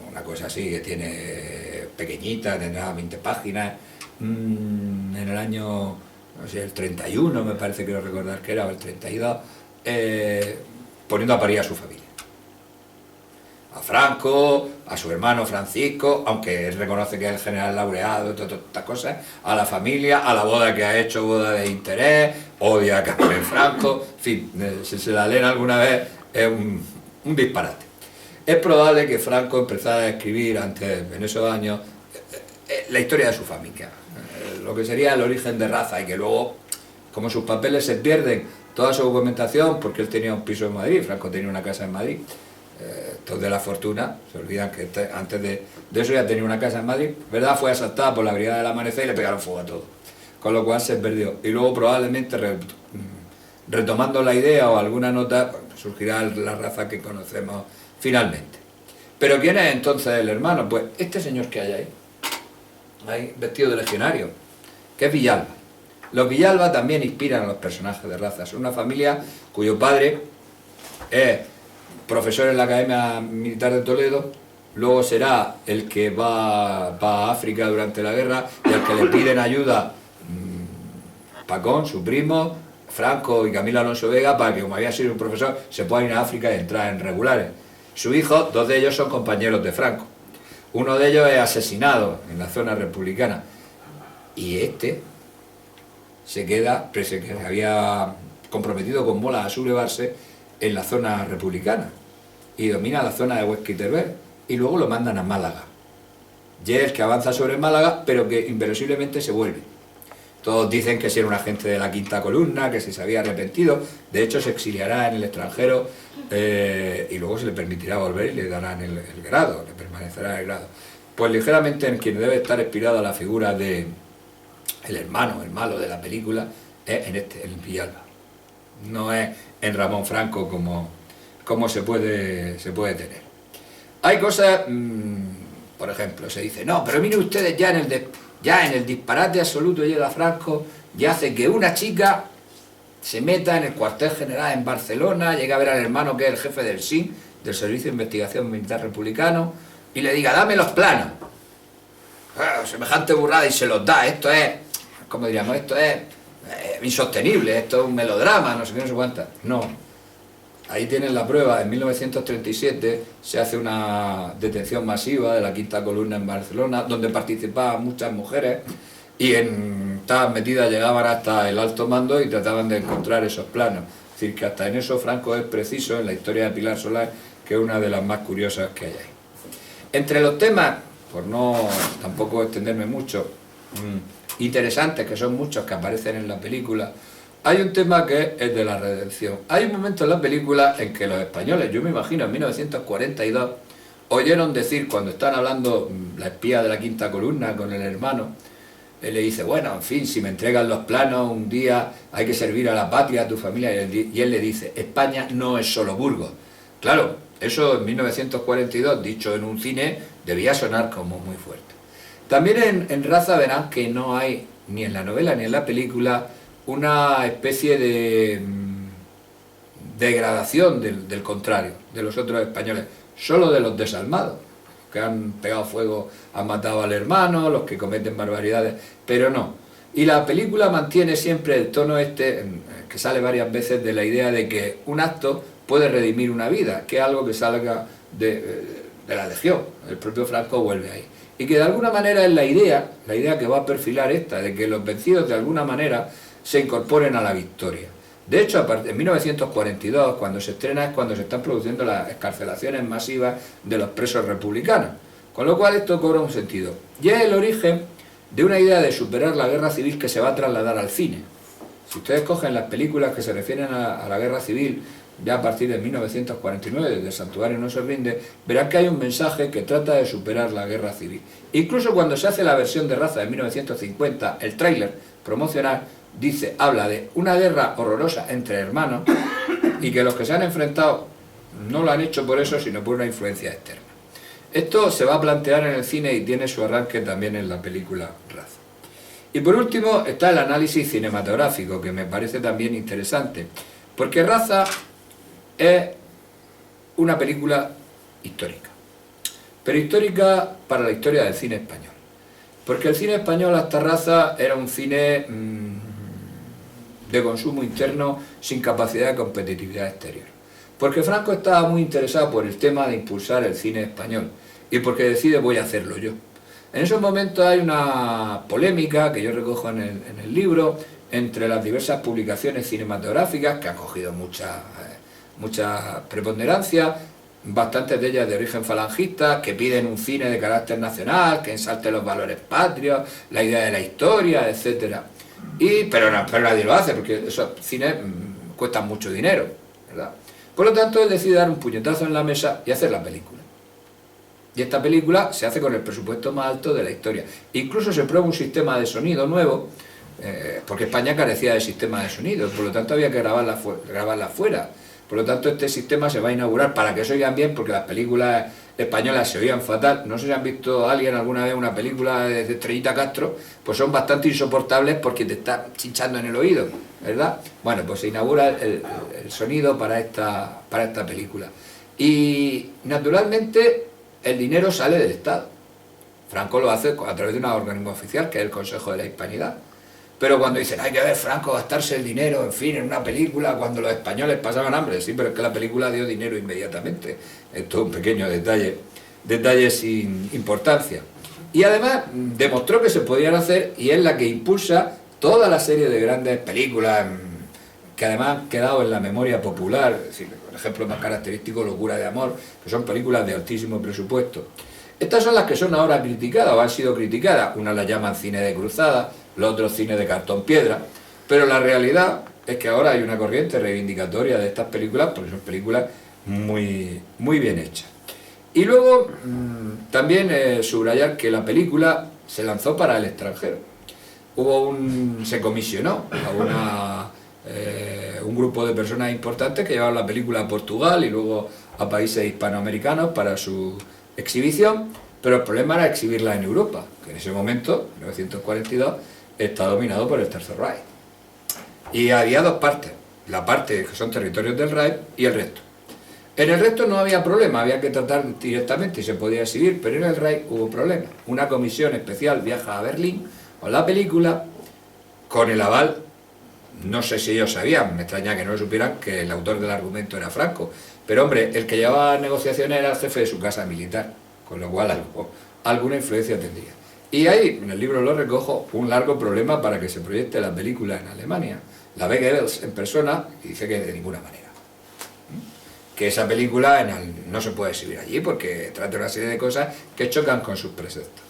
una cosa así, que tiene pequeñita, tendrá 20 páginas, en el año, no sé, el 31, me parece, quiero recordar que era, o el 32, poniendo a parir a su familia. Franco, a su hermano Francisco, aunque él reconoce que es el general laureado y todas estas cosas, a la familia, a la boda que ha hecho, boda de interés, odia a Carmen Franco, en fin, si se la leen alguna vez es un disparate. Es probable que Franco empezara a escribir antes, en esos años, la historia de su familia, lo que sería el origen de Raza, y que luego, como sus papeles se pierden, toda su documentación, porque él tenía un piso en Madrid, Franco tenía una casa en Madrid, estos de la fortuna, se olvidan que antes de eso ya tenía una casa en Madrid, ¿verdad? Fue asaltada por la Brigada del Amanecer y le pegaron fuego a todo, con lo cual se perdió. Y luego probablemente retomando la idea o alguna nota, pues, surgirá la Raza que conocemos finalmente. Pero ¿quién es entonces el hermano? Pues este señor que hay ahí vestido de legionario, que es Villalba. Los Villalba también inspiran a los personajes de Raza. Es una familia cuyo padre es profesor en la Academia Militar de Toledo, luego será el que va a África durante la guerra y al que le piden ayuda Pacón, su primo, Franco y Camilo Alonso Vega, para que, como había sido un profesor, se puedan ir a África y entrar en regulares. Su hijo, dos de ellos son compañeros de Franco. Uno de ellos es asesinado en la zona republicana. Y este se queda, pese que se había comprometido con Mola a sublevarse en la zona republicana. Y domina la zona de Huesca-Teruel. Y luego lo mandan a Málaga. Y es el que avanza sobre Málaga, pero que inverosiblemente se vuelve. Todos dicen que si era un agente de la quinta columna, que se había arrepentido. De hecho, se exiliará en el extranjero y luego se le permitirá volver y le darán el grado, le permanecerá el grado. Pues ligeramente en quien debe estar inspirada la figura de el hermano, el malo de la película, es en el Villalba. No es en Ramón Franco como se puede tener. Hay cosas, por ejemplo, se dice, no, pero miren ustedes ya en el disparate absoluto llega Franco y hace que una chica se meta en el cuartel general en Barcelona, llega a ver al hermano que es el jefe del SIN, del Servicio de Investigación Militar Republicano, y le diga, dame los planos. Semejante burrada, y se los da. Esto es, como diríamos, esto es insostenible, esto es un melodrama, no sé qué, no sé cuántas. No. Ahí tienen la prueba. En 1937 se hace una detención masiva de la quinta columna en Barcelona, donde participaban muchas mujeres y en estas medidas llegaban hasta el alto mando y trataban de encontrar esos planos. Es decir, que hasta en eso Franco es preciso en la historia de Pilar Solar, que es una de las más curiosas que hay ahí. Entre los temas, por no tampoco extenderme mucho, interesantes, que son muchos que aparecen en la película, hay un tema que es el de la redención. Hay un momento en la película en que los españoles, yo me imagino en 1942, oyeron decir, cuando están hablando la espía de la quinta columna con el hermano, él le dice, bueno, en fin, si me entregan los planos, un día hay que servir a la patria, a tu familia, y él le dice, España no es solo Burgos. Claro, eso en 1942, dicho en un cine, debía sonar como muy fuerte. También en Raza verán que no hay, ni en la novela ni en la película, una especie de degradación del contrario, de los otros españoles, solo de los desalmados, que han pegado fuego, han matado al hermano, los que cometen barbaridades, pero no. Y la película mantiene siempre el tono que sale varias veces, de la idea de que un acto puede redimir una vida, que es algo que salga de la Legión. El propio Franco vuelve ahí. Y que de alguna manera es la idea que va a perfilar esta, de que los vencidos de alguna manera se incorporen a la victoria. De hecho, en 1942, cuando se estrena, es cuando se están produciendo las excarcelaciones masivas de los presos republicanos. Con lo cual esto cobra un sentido. Y es el origen de una idea de superar la guerra civil que se va a trasladar al cine. Si ustedes cogen las películas que se refieren a la guerra civil, ya a partir de 1949, desde El Santuario no se rinde, verán que hay un mensaje que trata de superar la guerra civil. Incluso cuando se hace la versión de Raza de 1950, el tráiler promocional habla de una guerra horrorosa entre hermanos y que los que se han enfrentado no lo han hecho por eso, sino por una influencia externa. Esto se va a plantear en el cine y tiene su arranque también en la película Raza. Y por último está el análisis cinematográfico, que me parece también interesante, porque Raza es una película histórica, pero histórica para la historia del cine español, porque el cine español hasta Raza era un cine de consumo interno sin capacidad de competitividad exterior. Porque Franco estaba muy interesado por el tema de impulsar el cine español y porque decide voy a hacerlo yo. En esos momentos hay una polémica que yo recojo en el libro entre las diversas publicaciones cinematográficas que han cogido mucha preponderancia, bastantes de ellas de origen falangista, que piden un cine de carácter nacional, que ensalte los valores patrios, la idea de la historia, etcétera. Pero nadie lo hace, porque esos cines cuestan mucho dinero, ¿verdad? Por lo tanto, él decide dar un puñetazo en la mesa y hacer la película. Y esta película se hace con el presupuesto más alto de la historia. Incluso se prueba un sistema de sonido nuevo, porque España carecía de sistema de sonido, por lo tanto había que grabarla fuera. Por lo tanto, este sistema se va a inaugurar para que se oigan bien, porque las películas españolas se oían fatal. No sé si han visto alguien alguna vez una película de Estrellita Castro, pues son bastante insoportables porque te está chinchando en el oído, ¿verdad? Bueno, pues se inaugura el sonido para esta película. Y naturalmente el dinero sale del Estado. Franco lo hace a través de un organismo oficial, que es el Consejo de la Hispanidad. Pero cuando dicen, hay que ver Franco gastarse el dinero, en fin, en una película, cuando los españoles pasaban hambre, sí, pero es que la película dio dinero inmediatamente. Esto es un pequeño detalle sin importancia. Y además demostró que se podían hacer, y es la que impulsa toda la serie de grandes películas que además han quedado en la memoria popular. Es decir, por ejemplo, más característico, Locura de amor, que son películas de altísimo presupuesto. Estas son las que son ahora criticadas o han sido criticadas. Unas las llaman cine de cruzada, los otros cine de cartón piedra, pero la realidad es que ahora hay una corriente reivindicatoria de estas películas porque son películas muy bien hechas. Y luego también subrayar que la película se lanzó para el extranjero. Se comisionó a un grupo de personas importantes que llevaron la película a Portugal y luego a países hispanoamericanos para su exhibición, pero el problema era exhibirla en Europa, que en ese momento, en 1942, está dominado por el Tercer Reich. Y había dos partes, la parte que son territorios del Reich y el resto. En el resto no había problema, había que tratar directamente y se podía exhibir, pero en el Reich hubo problema. Una comisión especial viaja a Berlín con la película, con el aval, no sé si ellos sabían, me extraña que no lo supieran, que el autor del argumento era Franco, pero hombre, el que llevaba negociaciones era el jefe de su casa militar, con lo cual alguna influencia tendría. Y ahí, en el libro lo recojo, un largo problema para que se proyecte la película en Alemania. La ve Goebbels en persona y dice que de ninguna manera. Que esa película no se puede exhibir allí porque trata una serie de cosas que chocan con sus preceptos.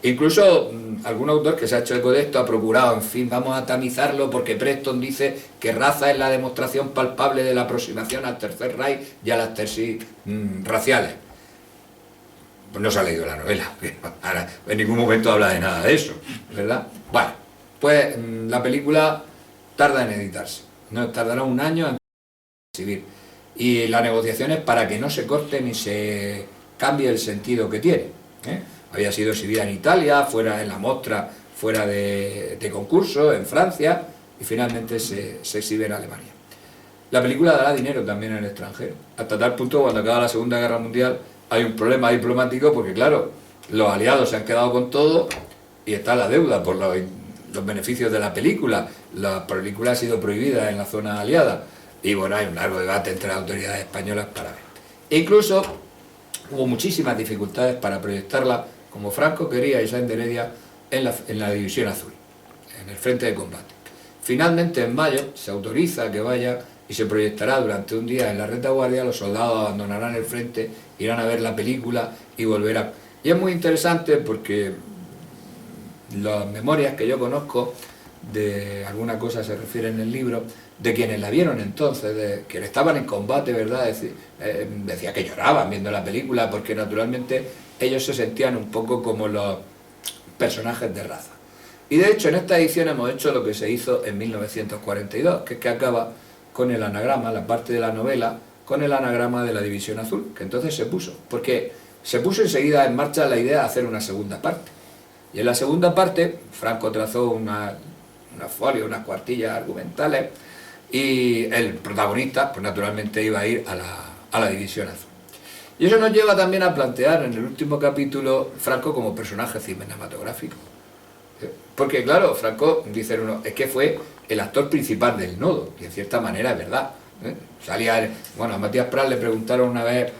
Incluso algún autor que se ha hecho eco de esto ha procurado, en fin, vamos a tamizarlo porque Preston dice que raza es la demostración palpable de la aproximación al Tercer Reich y a las tesis raciales. Pues no se ha leído la novela, ahora en ningún momento habla de nada de eso, ¿verdad? Bueno, pues la película tarda en editarse, no tardará un año en exhibir. Y la negociación es para que no se corte ni se cambie el sentido que tiene, Había sido exhibida en Italia, fuera en la Mostra, fuera de concurso, en Francia, y finalmente se exhibe en Alemania. La película dará dinero también en el extranjero, hasta tal punto que cuando acaba la Segunda Guerra Mundial hay un problema diplomático porque, claro, los aliados se han quedado con todo y está la deuda por los beneficios de la película. La película ha sido prohibida en la zona aliada y, bueno, hay un largo debate entre las autoridades españolas para ver. E incluso hubo muchísimas dificultades para proyectarla como Franco quería, Isaac de Heredia, en la División Azul, en el frente de combate. Finalmente, en mayo, se autoriza que vaya y se proyectará durante un día en la retaguardia. Los soldados abandonarán el frente, irán a ver la película y volverán. Y es muy interesante porque las memorias que yo conozco, de alguna cosa se refiere en el libro, de quienes la vieron entonces, de quienes estaban en combate, ¿verdad? Decía que lloraban viendo la película porque naturalmente ellos se sentían un poco como los personajes de raza. Y de hecho en esta edición hemos hecho lo que se hizo en 1942, que es que acaba con el anagrama, la parte de la novela, con el anagrama de la División Azul, que entonces se puso, porque se puso enseguida en marcha la idea de hacer una segunda parte. Y en la segunda parte, Franco trazó una folio, unas cuartillas argumentales, y el protagonista, pues naturalmente iba a ir a la División Azul. Y eso nos lleva también a plantear en el último capítulo Franco como personaje cinematográfico. Porque claro, Franco, dice uno, es que fue el actor principal del Nodo, y en cierta manera es verdad, ¿eh? Salía, bueno, a Matías Prats le preguntaron una vez,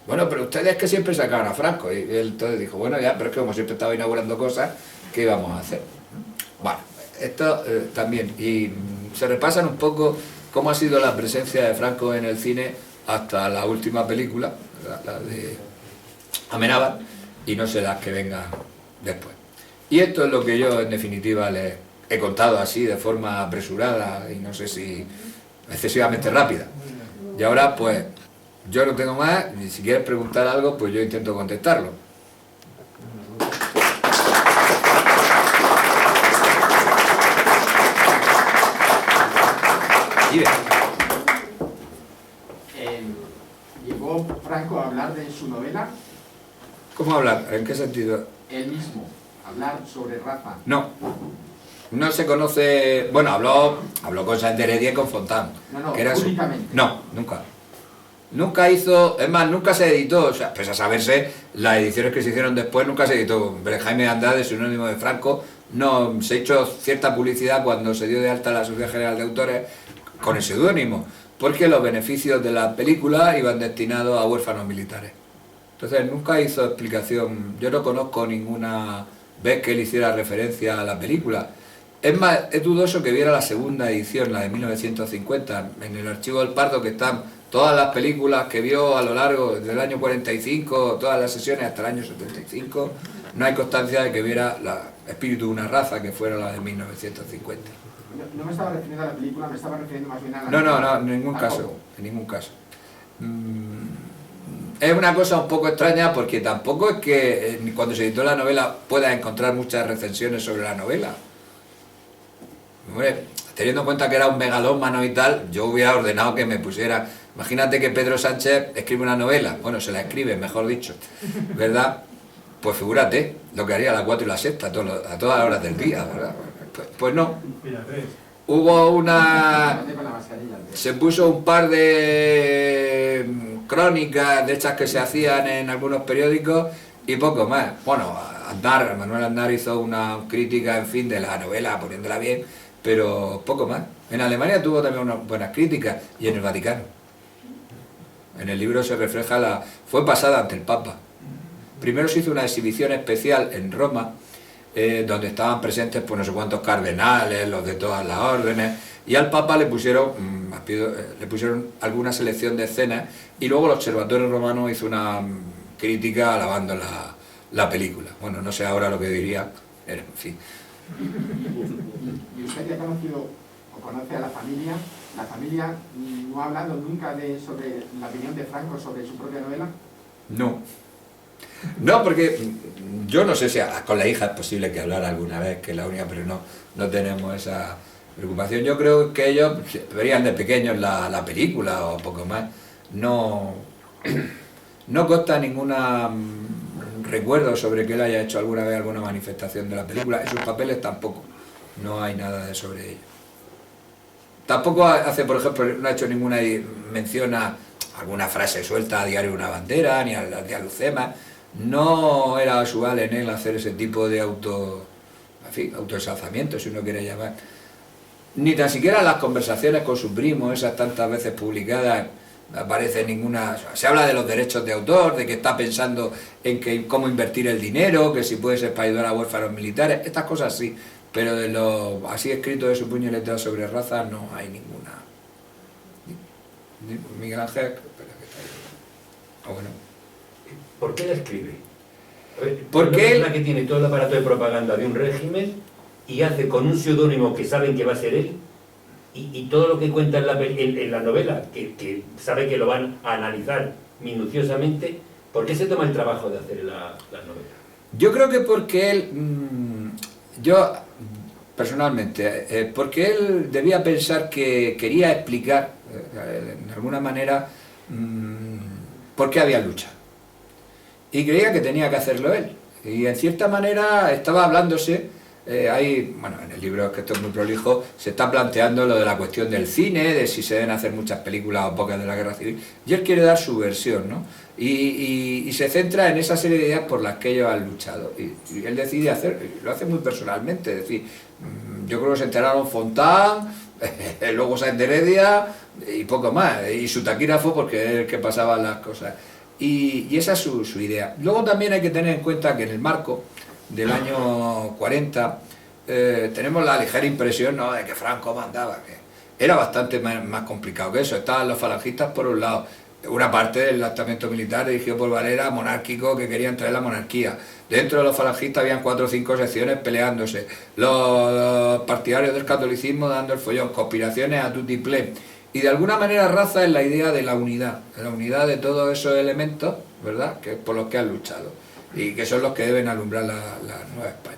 bueno, pero ustedes que siempre sacaban a Franco, y él entonces dijo, bueno, ya, pero es que como siempre estaba inaugurando cosas, ¿qué íbamos a hacer? Bueno, esto también, y se repasan un poco cómo ha sido la presencia de Franco en el cine hasta la última película, la de Amenábar, y no sé las que vengan después. Y esto es lo que yo en definitiva les he contado así de forma apresurada y no sé si excesivamente rápida. Y ahora pues yo no tengo más, y si quieres preguntar algo pues yo intento contestarlo. ¿Llegó Franco a hablar de su novela? ¿Cómo hablar? ¿En qué sentido? Él mismo, hablar sobre raza. No, no se conoce... Bueno, habló con Sáenz de Heredia y con Fontán. No, que era públicamente. No, nunca. Nunca hizo... Es más, nunca se editó, o sea, pese a saberse, las ediciones que se hicieron después nunca se editó. Jaime de Andrade, sinónimo de Franco, no se hizo cierta publicidad cuando se dio de alta la Sociedad General de Autores con el seudónimo, porque los beneficios de la película iban destinados a huérfanos militares. Entonces nunca hizo explicación, yo no conozco ninguna vez que él hiciera referencia a la película. Es más, es dudoso que viera la segunda edición, la de 1950, en el archivo del Pardo, que están todas las películas que vio a lo largo del año 45, todas las sesiones hasta el año 75, no hay constancia de que viera Espíritu de una raza, que fuera la de 1950. No me estaba refiriendo a la película, me estaba refiriendo más bien a la... No, en ningún caso, en ningún caso. Es una cosa un poco extraña porque tampoco es que cuando se editó la novela puedas encontrar muchas recensiones sobre la novela. Hombre, teniendo en cuenta que era un megalómano y tal, yo hubiera ordenado que me pusiera... Imagínate que Pedro Sánchez escribe una novela, bueno, se la escribe, mejor dicho, ¿verdad? Pues figúrate lo que haría a las 4 y la sexta, a todas las horas del día, ¿verdad? Pues no. Hubo una... Se puso un par de crónicas de estas que se hacían en algunos periódicos y poco más. Bueno, Manuel Aznar hizo una crítica, en fin, de la novela, poniéndola bien, pero poco más. En Alemania tuvo también unas buenas críticas y en el Vaticano. En el libro se refleja fue pasada ante el Papa. Primero se hizo una exhibición especial en Roma, donde estaban presentes pues no sé cuántos cardenales, los de todas las órdenes, y al Papa le pusieron alguna selección de escenas, y luego el Observatorio Romano hizo una crítica alabando la película. Bueno, no sé ahora lo que diría, en fin. ¿Y usted ya ha conocido o conoce a la familia? ¿La familia no ha hablado nunca sobre la opinión de Franco sobre su propia novela? No. No, porque yo no sé si con la hija es posible que hablara alguna vez, que es la única, pero no tenemos esa preocupación. Yo creo que ellos verían de pequeños la película o poco más. No consta ningún recuerdo sobre que él haya hecho alguna vez alguna manifestación de la película. En sus papeles tampoco, no hay nada sobre ello. Tampoco hace, por ejemplo, no ha hecho ninguna mención a alguna frase suelta a Diario de una bandera, ni a las de Alucema. No era usual en él hacer ese tipo de autoexalzamiento, si uno quiere llamar. Ni tan siquiera las conversaciones con su primo, esas tantas veces publicadas, aparece ninguna... Se habla de los derechos de autor, de que está pensando en cómo invertir el dinero, que si puede ser para ayudar a huérfanos militares, estas cosas sí, pero de lo así escrito de su puño y letra sobre raza no hay ninguna. Miguel Ángel, espera que está ahí. Bueno. ¿Por qué la escribe? Porque él... que tiene todo el aparato de propaganda de un régimen y hace con un seudónimo que saben que va a ser él y todo lo que cuenta en la novela, que sabe que lo van a analizar minuciosamente, ¿por qué se toma el trabajo de hacer la novela? Yo creo que porque él... yo, personalmente, porque él debía pensar que quería explicar, de alguna manera, por qué había lucha. Y creía que tenía que hacerlo él. Y en cierta manera estaba hablándose, bueno, en el libro, es que esto es muy prolijo, se está planteando lo de la cuestión del cine, de si se deben hacer muchas películas o pocas de la guerra civil, y él quiere dar su versión, ¿no? Y se centra en esa serie de ideas por las que ellos han luchado. Y él decide hacer, lo hace muy personalmente, es decir, yo creo que se enteraron Fontán, luego Sáenz de Heredia, y poco más, y su taquígrafo porque es el que pasaba las cosas. Y esa es su idea. Luego también hay que tener en cuenta que en el marco del año 40 tenemos la ligera impresión, ¿no?, de que Franco mandaba, que era bastante más complicado que eso. Estaban los falangistas por un lado, una parte del estamento militar dirigido por Varela, monárquico, que querían traer la monarquía. Dentro de los falangistas habían 4 o 5 secciones peleándose, los partidarios del catolicismo dando el follón, conspiraciones a tutiplén. Y de alguna manera Raza es la idea de la unidad de todos esos elementos, ¿verdad?, que por los que han luchado y que son los que deben alumbrar la Nueva España.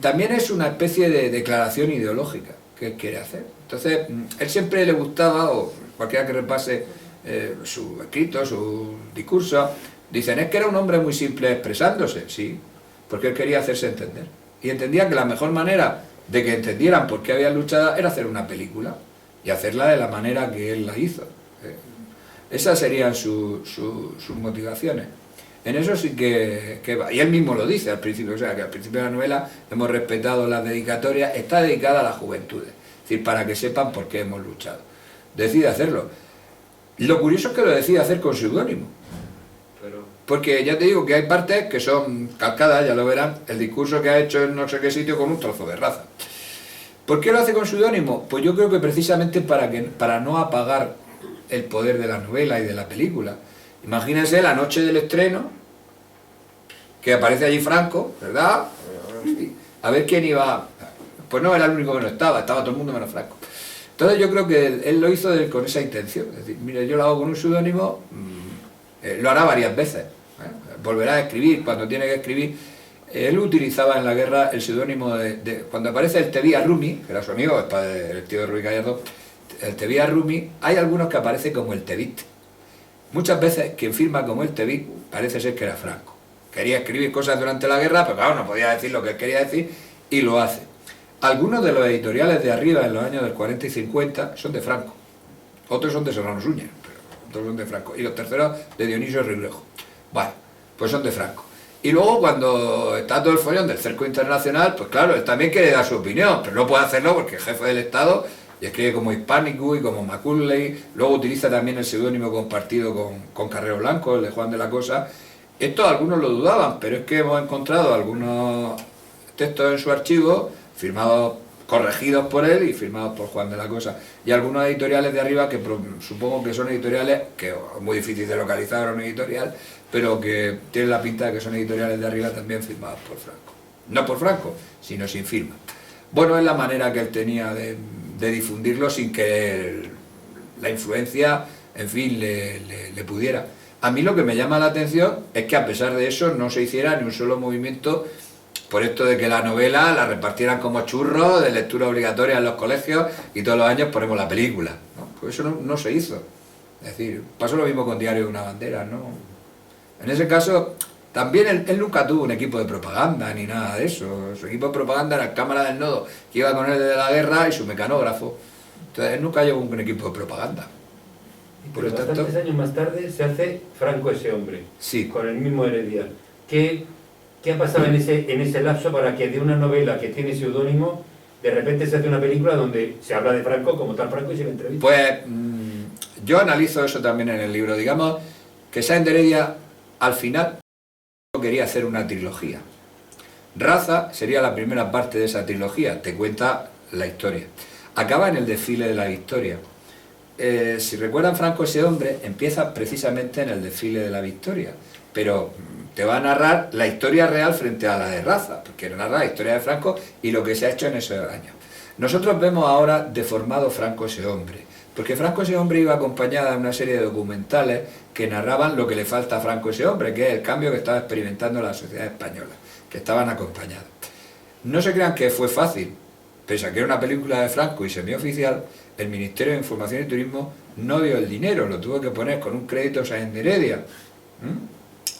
También es una especie de declaración ideológica que él quiere hacer. Entonces, él siempre le gustaba, o cualquiera que repase su escrito, su discurso, dicen, es que era un hombre muy simple expresándose, sí, porque él quería hacerse entender. Y entendía que la mejor manera de que entendieran por qué habían luchado era hacer una película, y hacerla de la manera que él la hizo. Esas serían sus motivaciones. En eso sí que va. Y él mismo lo dice al principio, o sea, que al principio de la novela hemos respetado las dedicatorias, está dedicada a las juventudes, es decir, para que sepan por qué hemos luchado. Decide hacerlo. Lo curioso es que lo decide hacer con seudónimo. Porque ya te digo que hay partes que son calcadas, ya lo verán, el discurso que ha hecho en no sé qué sitio con un trozo de Raza. ¿Por qué lo hace con seudónimo? Pues yo creo que precisamente para no apagar el poder de la novela y de la película. Imagínense la noche del estreno, que aparece allí Franco, ¿verdad? A ver quién iba. Pues no, era el único que no estaba todo el mundo menos Franco. Entonces yo creo que él lo hizo con esa intención. Es decir, mire, yo lo hago con un seudónimo, lo hará varias veces. Volverá a escribir cuando tiene que escribir. Él utilizaba en la guerra el seudónimo cuando aparece el Tevía Rumi, que era su amigo, el tío de Ruy Gallardo, el Tevía Rumi, hay algunos que aparecen como el Tevit. Muchas veces quien firma como el Tevit parece ser que era Franco. Quería escribir cosas durante la guerra, pero claro, no podía decir lo que él quería decir, y lo hace. Algunos de los editoriales de arriba en los años del 40 y 50 son de Franco. Otros son de Serrano Suñer, pero otros son de Franco. Y los terceros de Dionisio Riulejo. Bueno, pues son de Franco. Y luego cuando está todo el follón del cerco internacional, pues claro, él también quiere dar su opinión, pero no puede hacerlo porque es jefe del Estado y escribe como Hispánico y como Macaulay. Luego utiliza también el seudónimo compartido con Carrero Blanco, el de Juan de la Cosa. Esto algunos lo dudaban, pero es que hemos encontrado algunos textos en su archivo firmados, corregidos por él y firmados por Juan de la Cosa. Y algunos editoriales de arriba que supongo que son editoriales, que es muy difícil de localizar a un editorial, pero que tienen la pinta de que son editoriales de arriba también firmados por Franco. No por Franco, sino sin firma. Bueno, es la manera que él tenía de difundirlo sin que la influencia, en fin, le pudiera. A mí lo que me llama la atención es que a pesar de eso no se hiciera ni un solo movimiento por esto de que la novela la repartieran como churros de lectura obligatoria en los colegios y todos los años ponemos la película, ¿no? Pues eso no se hizo. Es decir, pasó lo mismo con Diario de una bandera, ¿no? En ese caso, también él nunca tuvo un equipo de propaganda ni nada de eso. Su equipo de propaganda era el cámara del Nodo, que iba con él desde la guerra, y su mecanógrafo. Entonces él nunca llevó un equipo de propaganda. Por lo tanto, bastantes años más tarde se hace Franco ese hombre, sí, con el mismo Heredia. ¿Qué ha pasado en ese lapso para que de una novela que tiene seudónimo, de repente se hace una película donde se habla de Franco como tal Franco y se le entrevista? Pues yo analizo eso también en el libro. Digamos que Sáenz de Heredia al final quería hacer una trilogía. Raza sería la primera parte de esa trilogía, te cuenta la historia. Acaba en el desfile de la Victoria. Si recuerdan, Franco ese hombre empieza precisamente en el desfile de la Victoria, pero te va a narrar la historia real frente a la de Raza, porque narra la historia de Franco y lo que se ha hecho en esos años. Nosotros vemos ahora deformado Franco ese hombre, porque Franco ese hombre iba acompañada de una serie de documentales que narraban lo que le falta a Franco ese hombre, que es el cambio que estaba experimentando la sociedad española, que estaban acompañados. No se crean que fue fácil, pese a que era una película de Franco y semioficial, el Ministerio de Información y Turismo no dio el dinero, lo tuvo que poner con un crédito Sáenz de Heredia.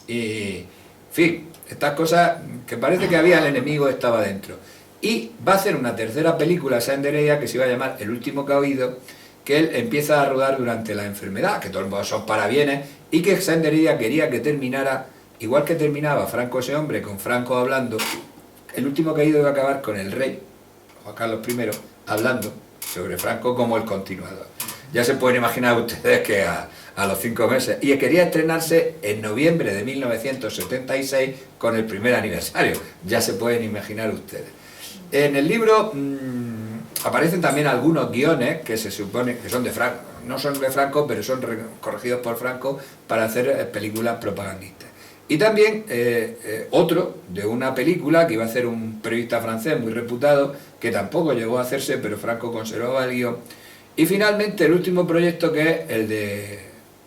Y, en fin, estas cosas que parece que había el enemigo estaba dentro. Y va a hacer una tercera película Sáenz de Heredia que se iba a llamar El último que ha oído, que él empieza a rodar durante la enfermedad, que todos son parabienes, y que Sáenz de Heredia quería que terminara, igual que terminaba Franco ese hombre, con Franco hablando. El último que ha ido iba a acabar con el rey, Juan Carlos I, hablando sobre Franco como el continuador. ya se pueden imaginar ustedes que a los 5 meses. Y quería estrenarse en noviembre de 1976 con el primer aniversario. Ya se pueden imaginar ustedes. En el libro aparecen también algunos guiones que se supone que son de Franco. No son de Franco, pero son corregidos por Franco para hacer películas propagandistas. Y también otro de una película que iba a hacer un periodista francés muy reputado, que tampoco llegó a hacerse, pero Franco conservaba el guión. Y finalmente el último proyecto, que es el de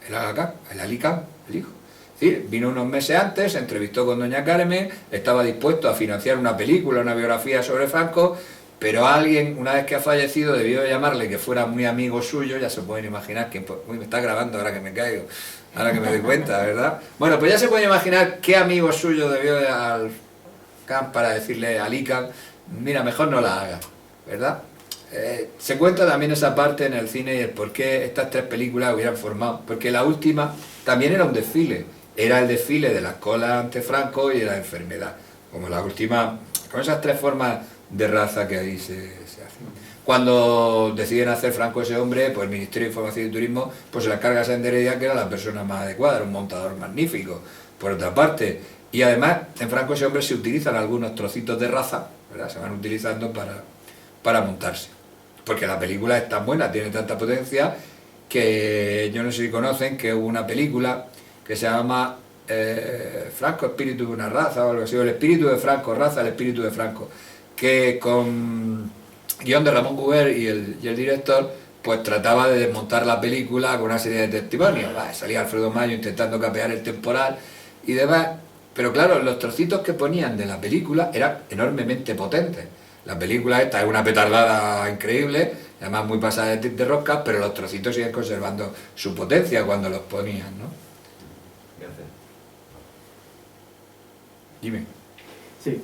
el Alicán, el hijo. Es decir, vino unos meses antes, se entrevistó con doña Carmen, estaba dispuesto a financiar una película, una biografía sobre Franco, pero alguien, una vez que ha fallecido, debió llamarle que fuera muy amigo suyo. Ya se pueden imaginar que me está grabando ahora que me caigo, ahora que me doy cuenta, ¿verdad? Bueno, pues ya se pueden imaginar qué amigo suyo debió al Can para decirle a Alicán, mira, mejor no la haga, ¿verdad? Se cuenta también esa parte en el cine y el por qué estas 3 películas hubieran formado, porque la última también era un desfile, era el desfile de las colas ante Franco y de la enfermedad, como la última, con esas 3 formas de raza que ahí se hacen. Cuando deciden hacer Franco ese hombre, pues el Ministerio de Información y Turismo pues se la carga a Sáenz de Heredia, que era la persona más adecuada, era un montador magnífico, por otra parte. Y además, en Franco ese hombre se utilizan algunos trocitos de raza, ¿verdad? Se van utilizando para montarse. Porque la película es tan buena, tiene tanta potencia, que yo no sé si conocen que hubo una película que se llama Franco, espíritu de una raza, o algo así, o el espíritu de Franco, raza, el espíritu de Franco, que con guión de Ramón Gubert y el director, pues trataba de desmontar la película con una serie de testimonios. Salía Alfredo Mayo intentando capear el temporal y demás, pero claro, los trocitos que ponían de la película eran enormemente potentes. La película esta es una petardada increíble, además muy pasada de rosca, pero los trocitos siguen conservando su potencia cuando los ponían, ¿no? Gracias. Dime. Sí.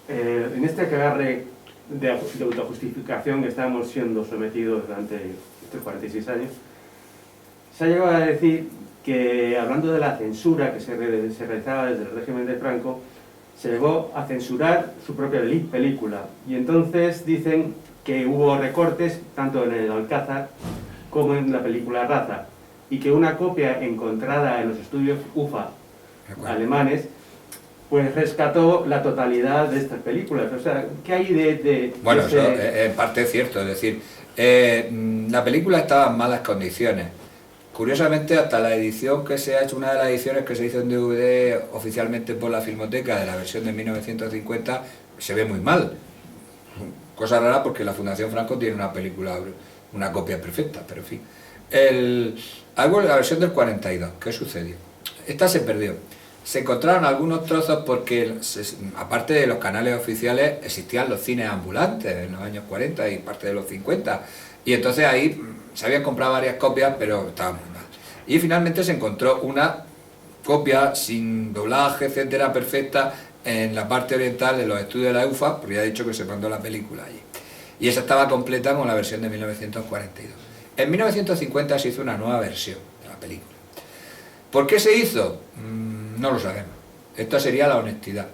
En este agarre de autojustificación que estamos siendo sometidos durante estos 46 años, se ha llegado a decir que, hablando de la censura que se realizaba desde el régimen de Franco, se llegó a censurar su propia película. Y entonces dicen que hubo recortes tanto en el Alcázar como en la película Raza, y que una copia encontrada en los estudios UFA alemanes pues rescató la totalidad de estas películas. O sea, ¿qué hay de bueno, eso en parte es cierto, es decir, la película estaba en malas condiciones. Curiosamente, hasta la edición que se ha hecho, una de las ediciones que se hizo en DVD oficialmente por la Filmoteca, de la versión de 1950, se ve muy mal. Cosa rara, porque la Fundación Franco tiene una película, una copia perfecta, pero en fin. Hago la versión del 42, ¿qué sucedió? Esta se perdió. Se encontraron algunos trozos porque, aparte de los canales oficiales, existían los cines ambulantes en los años 40 y parte de los 50. Y entonces ahí se habían comprado varias copias, pero estaban muy mal. Y finalmente se encontró una copia sin doblaje, etcétera, perfecta, en la parte oriental de los estudios de la UFA, porque ya he dicho que se mandó la película allí. Y esa estaba completa con la versión de 1942. En 1950 se hizo una nueva versión de la película. ¿Por qué se hizo? No lo sabemos. Esta sería la honestidad.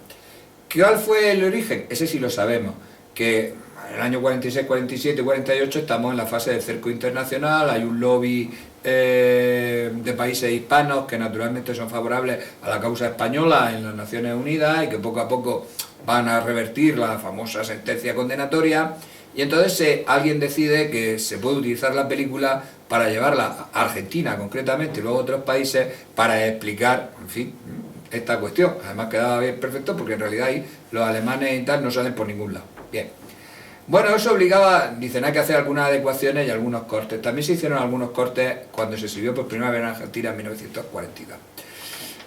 ¿Cuál fue el origen? Ese sí lo sabemos. Que en el año 46, 47, 48 estamos en la fase del cerco internacional, hay un lobby de países hispanos que naturalmente son favorables a la causa española en las Naciones Unidas y que poco a poco van a revertir la famosa sentencia condenatoria, y entonces alguien decide que se puede utilizar la película para llevarla a Argentina concretamente y luego a otros países para explicar, en fin, esta cuestión. Además quedaba bien perfecto porque en realidad ahí los alemanes y tal no salen por ningún lado. Bien. Bueno, eso obligaba, dicen, hay que hacer algunas adecuaciones y algunos cortes. También se hicieron algunos cortes cuando se exhibió por primera vez en Argentina en 1942.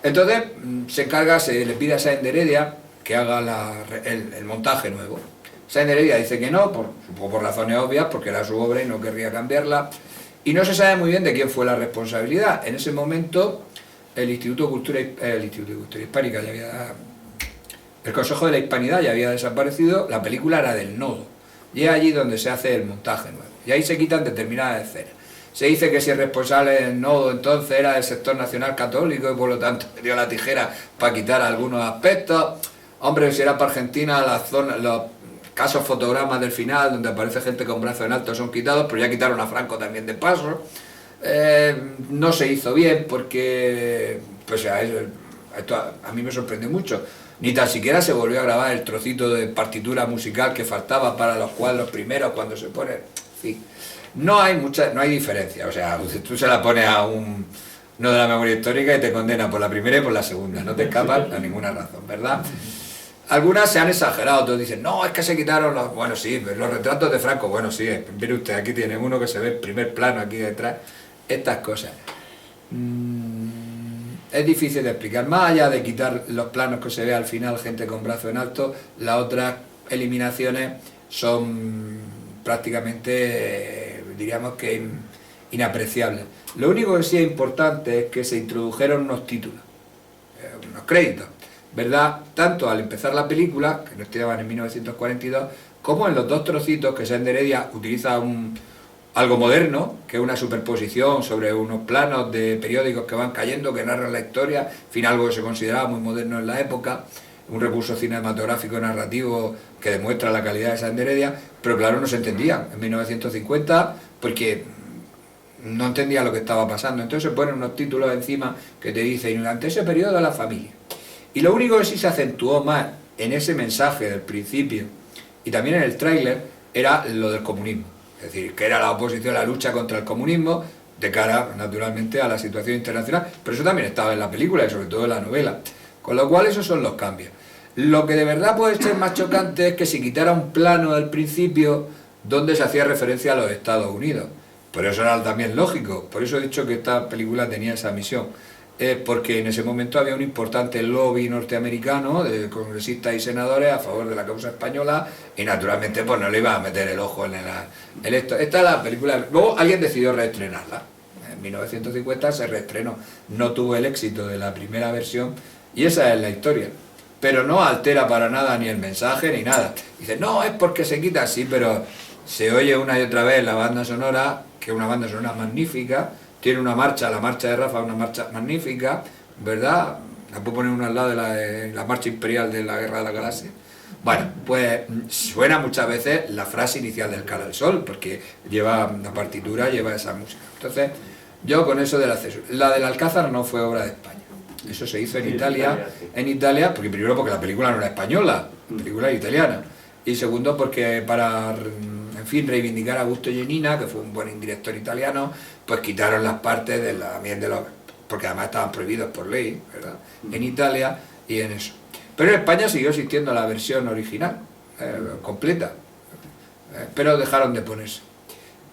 Entonces se encarga, se le pide a Sáenz de Heredia que haga el montaje nuevo. Sáenz de Heredia dice que no, por razones obvias, porque era su obra y no querría cambiarla. Y no se sabe muy bien de quién fue la responsabilidad. En ese momento el Instituto de Cultura Hispánica ya había... El Consejo de la Hispanidad ya había desaparecido, la película era del Nodo. Y es allí donde se hace el montaje nuevo. Y ahí se quitan determinadas escenas. Se dice que si el responsable del Nodo entonces era el sector nacional católico y por lo tanto dio la tijera para quitar algunos aspectos. Hombre, si era para Argentina, las zonas, los escasos fotogramas del final donde aparece gente con brazos en alto son quitados, pero ya quitaron a Franco también de paso. No se hizo bien porque, pues esto a mí me sorprendió mucho. Ni tan siquiera se volvió a grabar el trocito de partitura musical que faltaba para los cuadros primeros cuando se pone. En fin, no hay diferencia. O sea, tú se la pones a uno de la memoria histórica y te condena por la primera y por la segunda. No te escapas a ninguna razón, ¿verdad? Algunas se han exagerado, otros dicen, no, es que se quitaron los... Bueno, sí, los retratos de Franco, bueno, sí, mire usted, aquí tiene uno que se ve el primer plano aquí detrás, estas cosas. Es difícil de explicar, más allá de quitar los planos que se ve al final, gente con brazo en alto, las otras eliminaciones son prácticamente, diríamos que inapreciables. Lo único que sí es importante es que se introdujeron unos títulos, unos créditos, ¿verdad? Tanto al empezar la película, que nos tiraban en 1942, como en los dos trocitos que Sáenz de Heredia utiliza algo moderno, que es una superposición sobre unos planos de periódicos que van cayendo, que narran la historia, en fin, algo que se consideraba muy moderno en la época, un recurso cinematográfico narrativo que demuestra la calidad de Sáenz de Heredia, pero claro, no se entendía en 1950 porque no entendía lo que estaba pasando. Entonces se ponen unos títulos encima que te dicen durante ese periodo de la familia. Y lo único que sí se acentuó más en ese mensaje del principio y también en el tráiler era lo del comunismo. Es decir, que era la oposición, la lucha contra el comunismo de cara, naturalmente, a la situación internacional. Pero eso también estaba en la película y sobre todo en la novela. Con lo cual esos son los cambios. Lo que de verdad puede ser más chocante es que se quitara un plano del principio donde se hacía referencia a los Estados Unidos. Pero eso era también lógico. Por eso he dicho que esta película tenía esa misión. Porque en ese momento había un importante lobby norteamericano de congresistas y senadores a favor de la causa española y naturalmente pues no le iba a meter el ojo en esto. Esta es la película. Luego alguien decidió reestrenarla. En 1950 se reestrenó. No tuvo el éxito de la primera versión y esa es la historia. Pero no altera para nada ni el mensaje ni nada. Dice, no, es porque se quita así, pero se oye una y otra vez la banda sonora, que es una banda sonora magnífica. Tiene una marcha, la marcha de Rafa, una marcha magnífica, ¿verdad? La puedo poner una al lado de la marcha imperial de la Guerra de la Galaxia. Bueno, pues suena muchas veces la frase inicial del Cara al Sol, porque lleva la partitura, lleva esa música. Entonces, yo con eso del acceso. La del Alcázar no fue obra de España. Eso se hizo en Italia, porque primero porque la película no era española, la película era italiana. Y segundo porque para, en fin, reivindicar a Augusto Genina, que fue un buen director italiano, pues quitaron las partes de porque además estaban prohibidos por ley, ¿verdad? En Italia y en eso. Pero en España siguió existiendo la versión original, completa, pero dejaron de ponerse.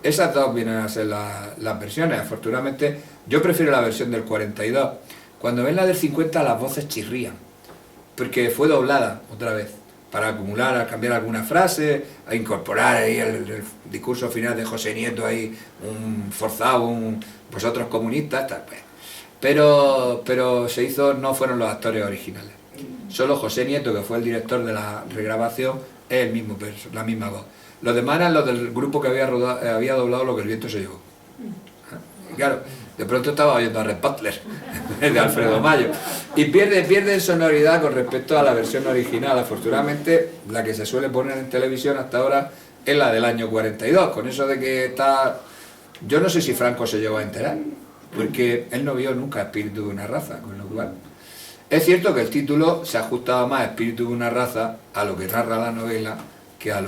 Esas dos vienen a ser las versiones. Afortunadamente, yo prefiero la versión del 42. Cuando ven la del 50 las voces chirrían, porque fue doblada otra vez, para acumular, a cambiar alguna frase, a incorporar ahí el discurso final de José Nieto ahí, un forzado, vosotros comunistas, tal, pues. Pero se hizo, no fueron los actores originales. Solo José Nieto, que fue el director de la regrabación, es el mismo la misma voz. Los demás eran los del grupo que había doblado Lo que el viento se llevó. Y claro, de pronto estaba oyendo a Red Butler, de Alfredo Mayo, y pierde en sonoridad con respecto a la versión original. Afortunadamente, la que se suele poner en televisión hasta ahora es la del año 42, con eso de que está... Yo no sé si Franco se llegó a enterar, porque él no vio nunca Espíritu de una raza, con lo cual... Es cierto que el título se ajustaba más a Espíritu de una raza a lo que narra la novela que al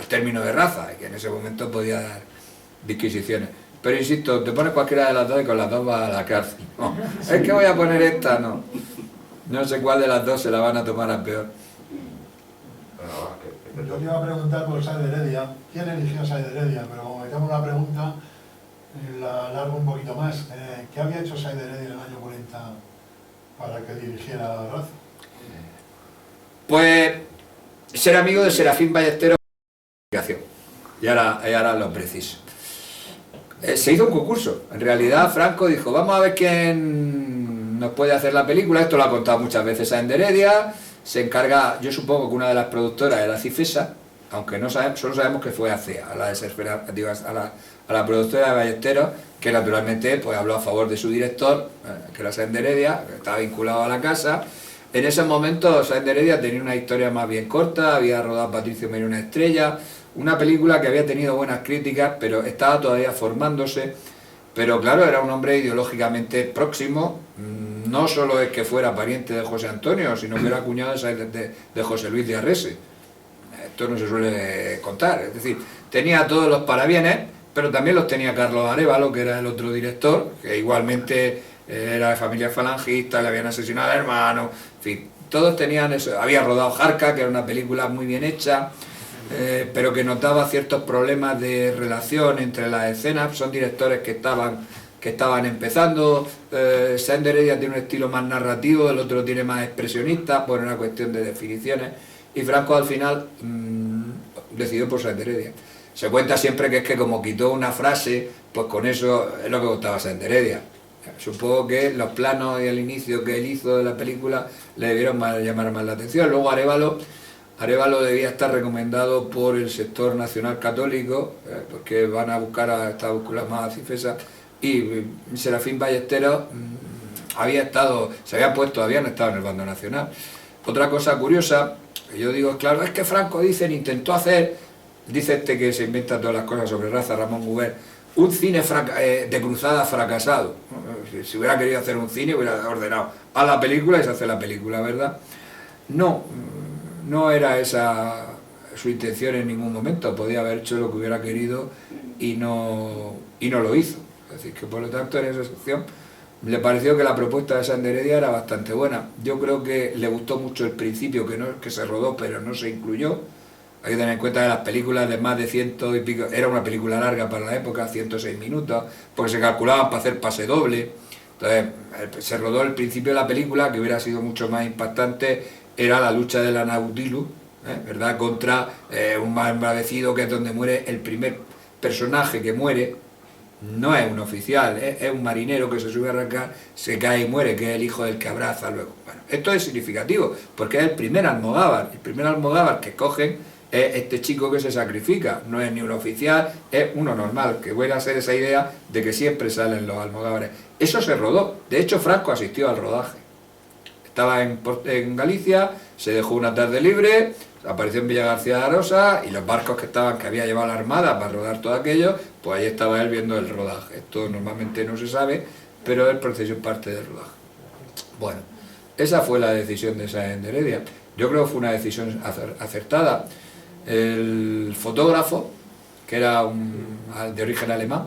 término de raza, y que en ese momento podía dar disquisiciones. Pero insisto, te pones cualquiera de las dos y con las dos vas a la cárcel. No, es que voy a poner esta, no. No sé cuál de las dos se la van a tomar a peor. Yo te iba a preguntar por Sáenz de Heredia, ¿quién eligió Sáenz de Heredia? Pero como me tengo una pregunta, la alargo un poquito más. ¿Qué había hecho Sáenz de Heredia en el año 40 para que dirigiera Raza? Pues ser amigo de Serafín Ballesteros y ahora lo preciso. Se hizo un concurso. En realidad Franco dijo, vamos a ver quién nos puede hacer la película. Esto lo ha contado muchas veces Sáenz de Heredia. Se encarga, yo supongo que una de las productoras era Cifesa, aunque no sabemos, solo sabemos que fue ACEA, a la productora de Ballesteros, que naturalmente pues habló a favor de su director, que era Sáenz de Heredia, que estaba vinculado a la casa, En ese momento Sáenz de Heredia tenía una historia más bien corta, había rodado Patricio Meri una estrella, una película que había tenido buenas críticas, pero estaba todavía formándose. Pero claro, era un hombre ideológicamente próximo, no solo es que fuera pariente de José Antonio, sino que era cuñado de José Luis de Arrese. Esto no se suele contar, es decir, tenía todos los parabienes, pero también los tenía Carlos Arévalo, que era el otro director, que igualmente era de familia falangista, le habían asesinado al hermano, en fin, todos tenían eso. Había rodado Jarca, que era una película muy bien hecha, pero que notaba ciertos problemas de relación entre las escenas. Son directores que estaban empezando. Sáenz de Heredia tiene un estilo más narrativo, el otro tiene más expresionista, por una cuestión de definiciones, y Franco al final decidió por Sáenz de Heredia. Se cuenta siempre que es que como quitó una frase, pues con eso es lo que gustaba Sáenz de Heredia. Supongo que los planos y el inicio que él hizo de la película le debieron llamar más la atención. Luego Arévalo debía estar recomendado por el sector nacional católico, porque van a buscar a esta búsqueda más acifesa, y Serafín Ballesteros habían estado en el bando nacional. Otra cosa curiosa, que yo digo, claro, es que Franco intentó hacer, dice este que se inventa todas las cosas sobre raza, Ramón Gubert, un cine de cruzada fracasado. Si hubiera querido hacer un cine, hubiera ordenado a la película y se hace la película, ¿verdad? No era esa su intención en ningún momento. Podía haber hecho lo que hubiera querido y no lo hizo. Es decir, que por lo tanto en esa sección le pareció que la propuesta de Sáenz de Heredia era bastante buena. Yo creo que le gustó mucho el principio, que se rodó pero no se incluyó. Hay que tener en cuenta que las películas de más de 100 y pico, era una película larga para la época, 106 minutos, porque se calculaban para hacer pase doble. Entonces se rodó el principio de la película, que hubiera sido mucho más impactante, era la lucha de la Nautilus, ¿verdad?, contra un mar embravecido, que es donde muere el primer personaje que muere. No es un oficial, es un marinero que se sube a arrancar, se cae y muere, que es el hijo del que abraza luego. Bueno, esto es significativo, porque es el primer almogávar que cogen. Es este chico que se sacrifica, no es ni un oficial, es uno normal, que vuelve a ser esa idea de que siempre salen los almogávares. Eso se rodó, de hecho Franco asistió al rodaje. Estaba en Galicia, se dejó una tarde libre, apareció en Villa García de Arosa, y los barcos que había llevado la Armada para rodar todo aquello, pues ahí estaba él viendo el rodaje. Esto normalmente no se sabe, pero el proceso es parte del rodaje. Bueno, esa fue la decisión de Sáenz de Heredia. Yo creo que fue una decisión acertada. El fotógrafo, que era de origen alemán,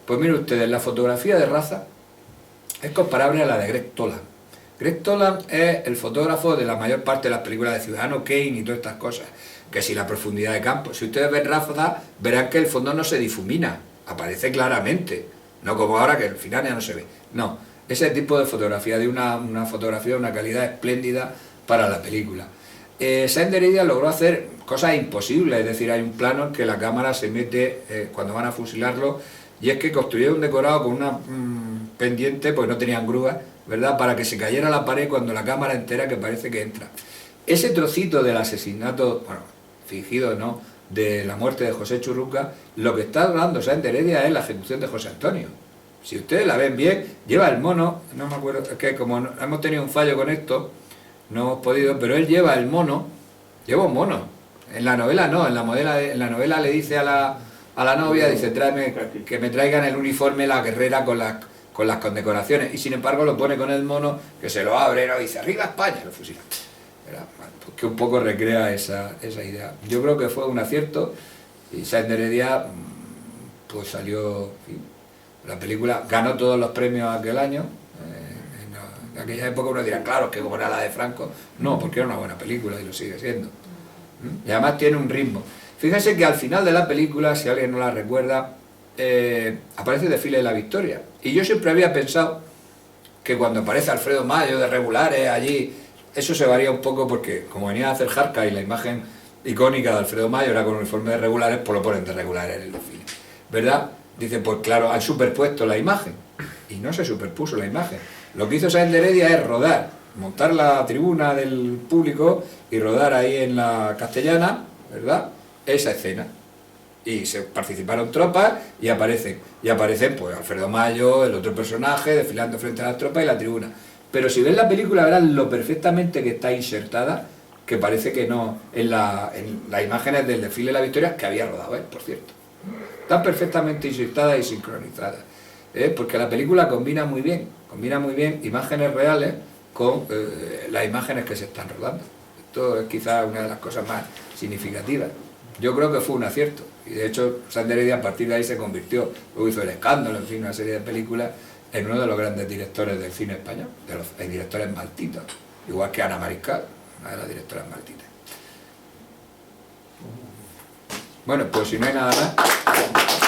pues miren ustedes, la fotografía de raza es comparable a la de Greg Toland. Greg Toland es el fotógrafo de la mayor parte de las películas de Ciudadano Kane y todas estas cosas, que si la profundidad de campo, si ustedes ven raza, verán que el fondo no se difumina, aparece claramente, no como ahora que al final ya no se ve. No, ese tipo de fotografía, de una fotografía de una calidad espléndida para la película. Sáenz de Heredia logró hacer cosas imposibles, es decir, hay un plano en que la cámara se mete cuando van a fusilarlo, y es que construyeron un decorado con una pendiente, pues no tenían grúas, ¿verdad?, para que se cayera la pared cuando la cámara entera, que parece que entra. Ese trocito del asesinato, bueno, fingido, ¿no?, de la muerte de José Churruca, lo que está hablando Sáenz de Heredia es la ejecución de José Antonio. Si ustedes la ven bien, lleva el mono, no me acuerdo, es que como hemos tenido un fallo con esto, no hemos podido, pero él lleva el mono, lleva un mono. En la novela no, en la novela le dice a la novia, dice, tráeme, que me traigan el uniforme, la guerrera con las condecoraciones, y sin embargo lo pone con el mono, que se lo abre, ¿no?, y dice, ¡arriba España!, lo fusila. Pues que un poco recrea esa idea. Yo creo que fue un acierto, y Sáenz de Heredia pues salió, en fin, la película ganó todos los premios aquel año. En aquella época uno dirá, claro, que como era la de Franco, no, porque era una buena película y lo sigue siendo. Y además tiene un ritmo. Fíjense que al final de la película, si alguien no la recuerda, aparece el desfile de la Victoria. Y yo siempre había pensado que cuando aparece Alfredo Mayo de regulares allí, eso se varía un poco porque como venía a hacer Jarca y la imagen icónica de Alfredo Mayo era con uniforme de regulares, pues lo ponen de regulares en el desfile, ¿verdad? Dice, pues claro, han superpuesto la imagen, y no se superpuso la imagen. Lo que hizo Sáenz de Heredia es rodar, montar la tribuna del público y rodar ahí en la Castellana, ¿verdad?, esa escena. Y se participaron tropas y aparecen pues Alfredo Mayo, el otro personaje, desfilando frente a las tropas y la tribuna. pero si ves la película verás lo perfectamente que está insertada, que parece que no, en las imágenes del desfile de la Victoria, que había rodado él, por cierto. Está perfectamente insertada y sincronizada, porque la película combina muy bien imágenes reales con las imágenes que se están rodando. Esto es quizás una de las cosas más significativas. Yo creo que fue un acierto, y de hecho Sáenz de Heredia a partir de ahí se convirtió, luego hizo El Escándalo, en fin, una serie de películas, en uno de los grandes directores del cine español, de los directores maltitos, igual que Ana Mariscal, una de las directoras maltitas. Bueno, pues si no hay nada más...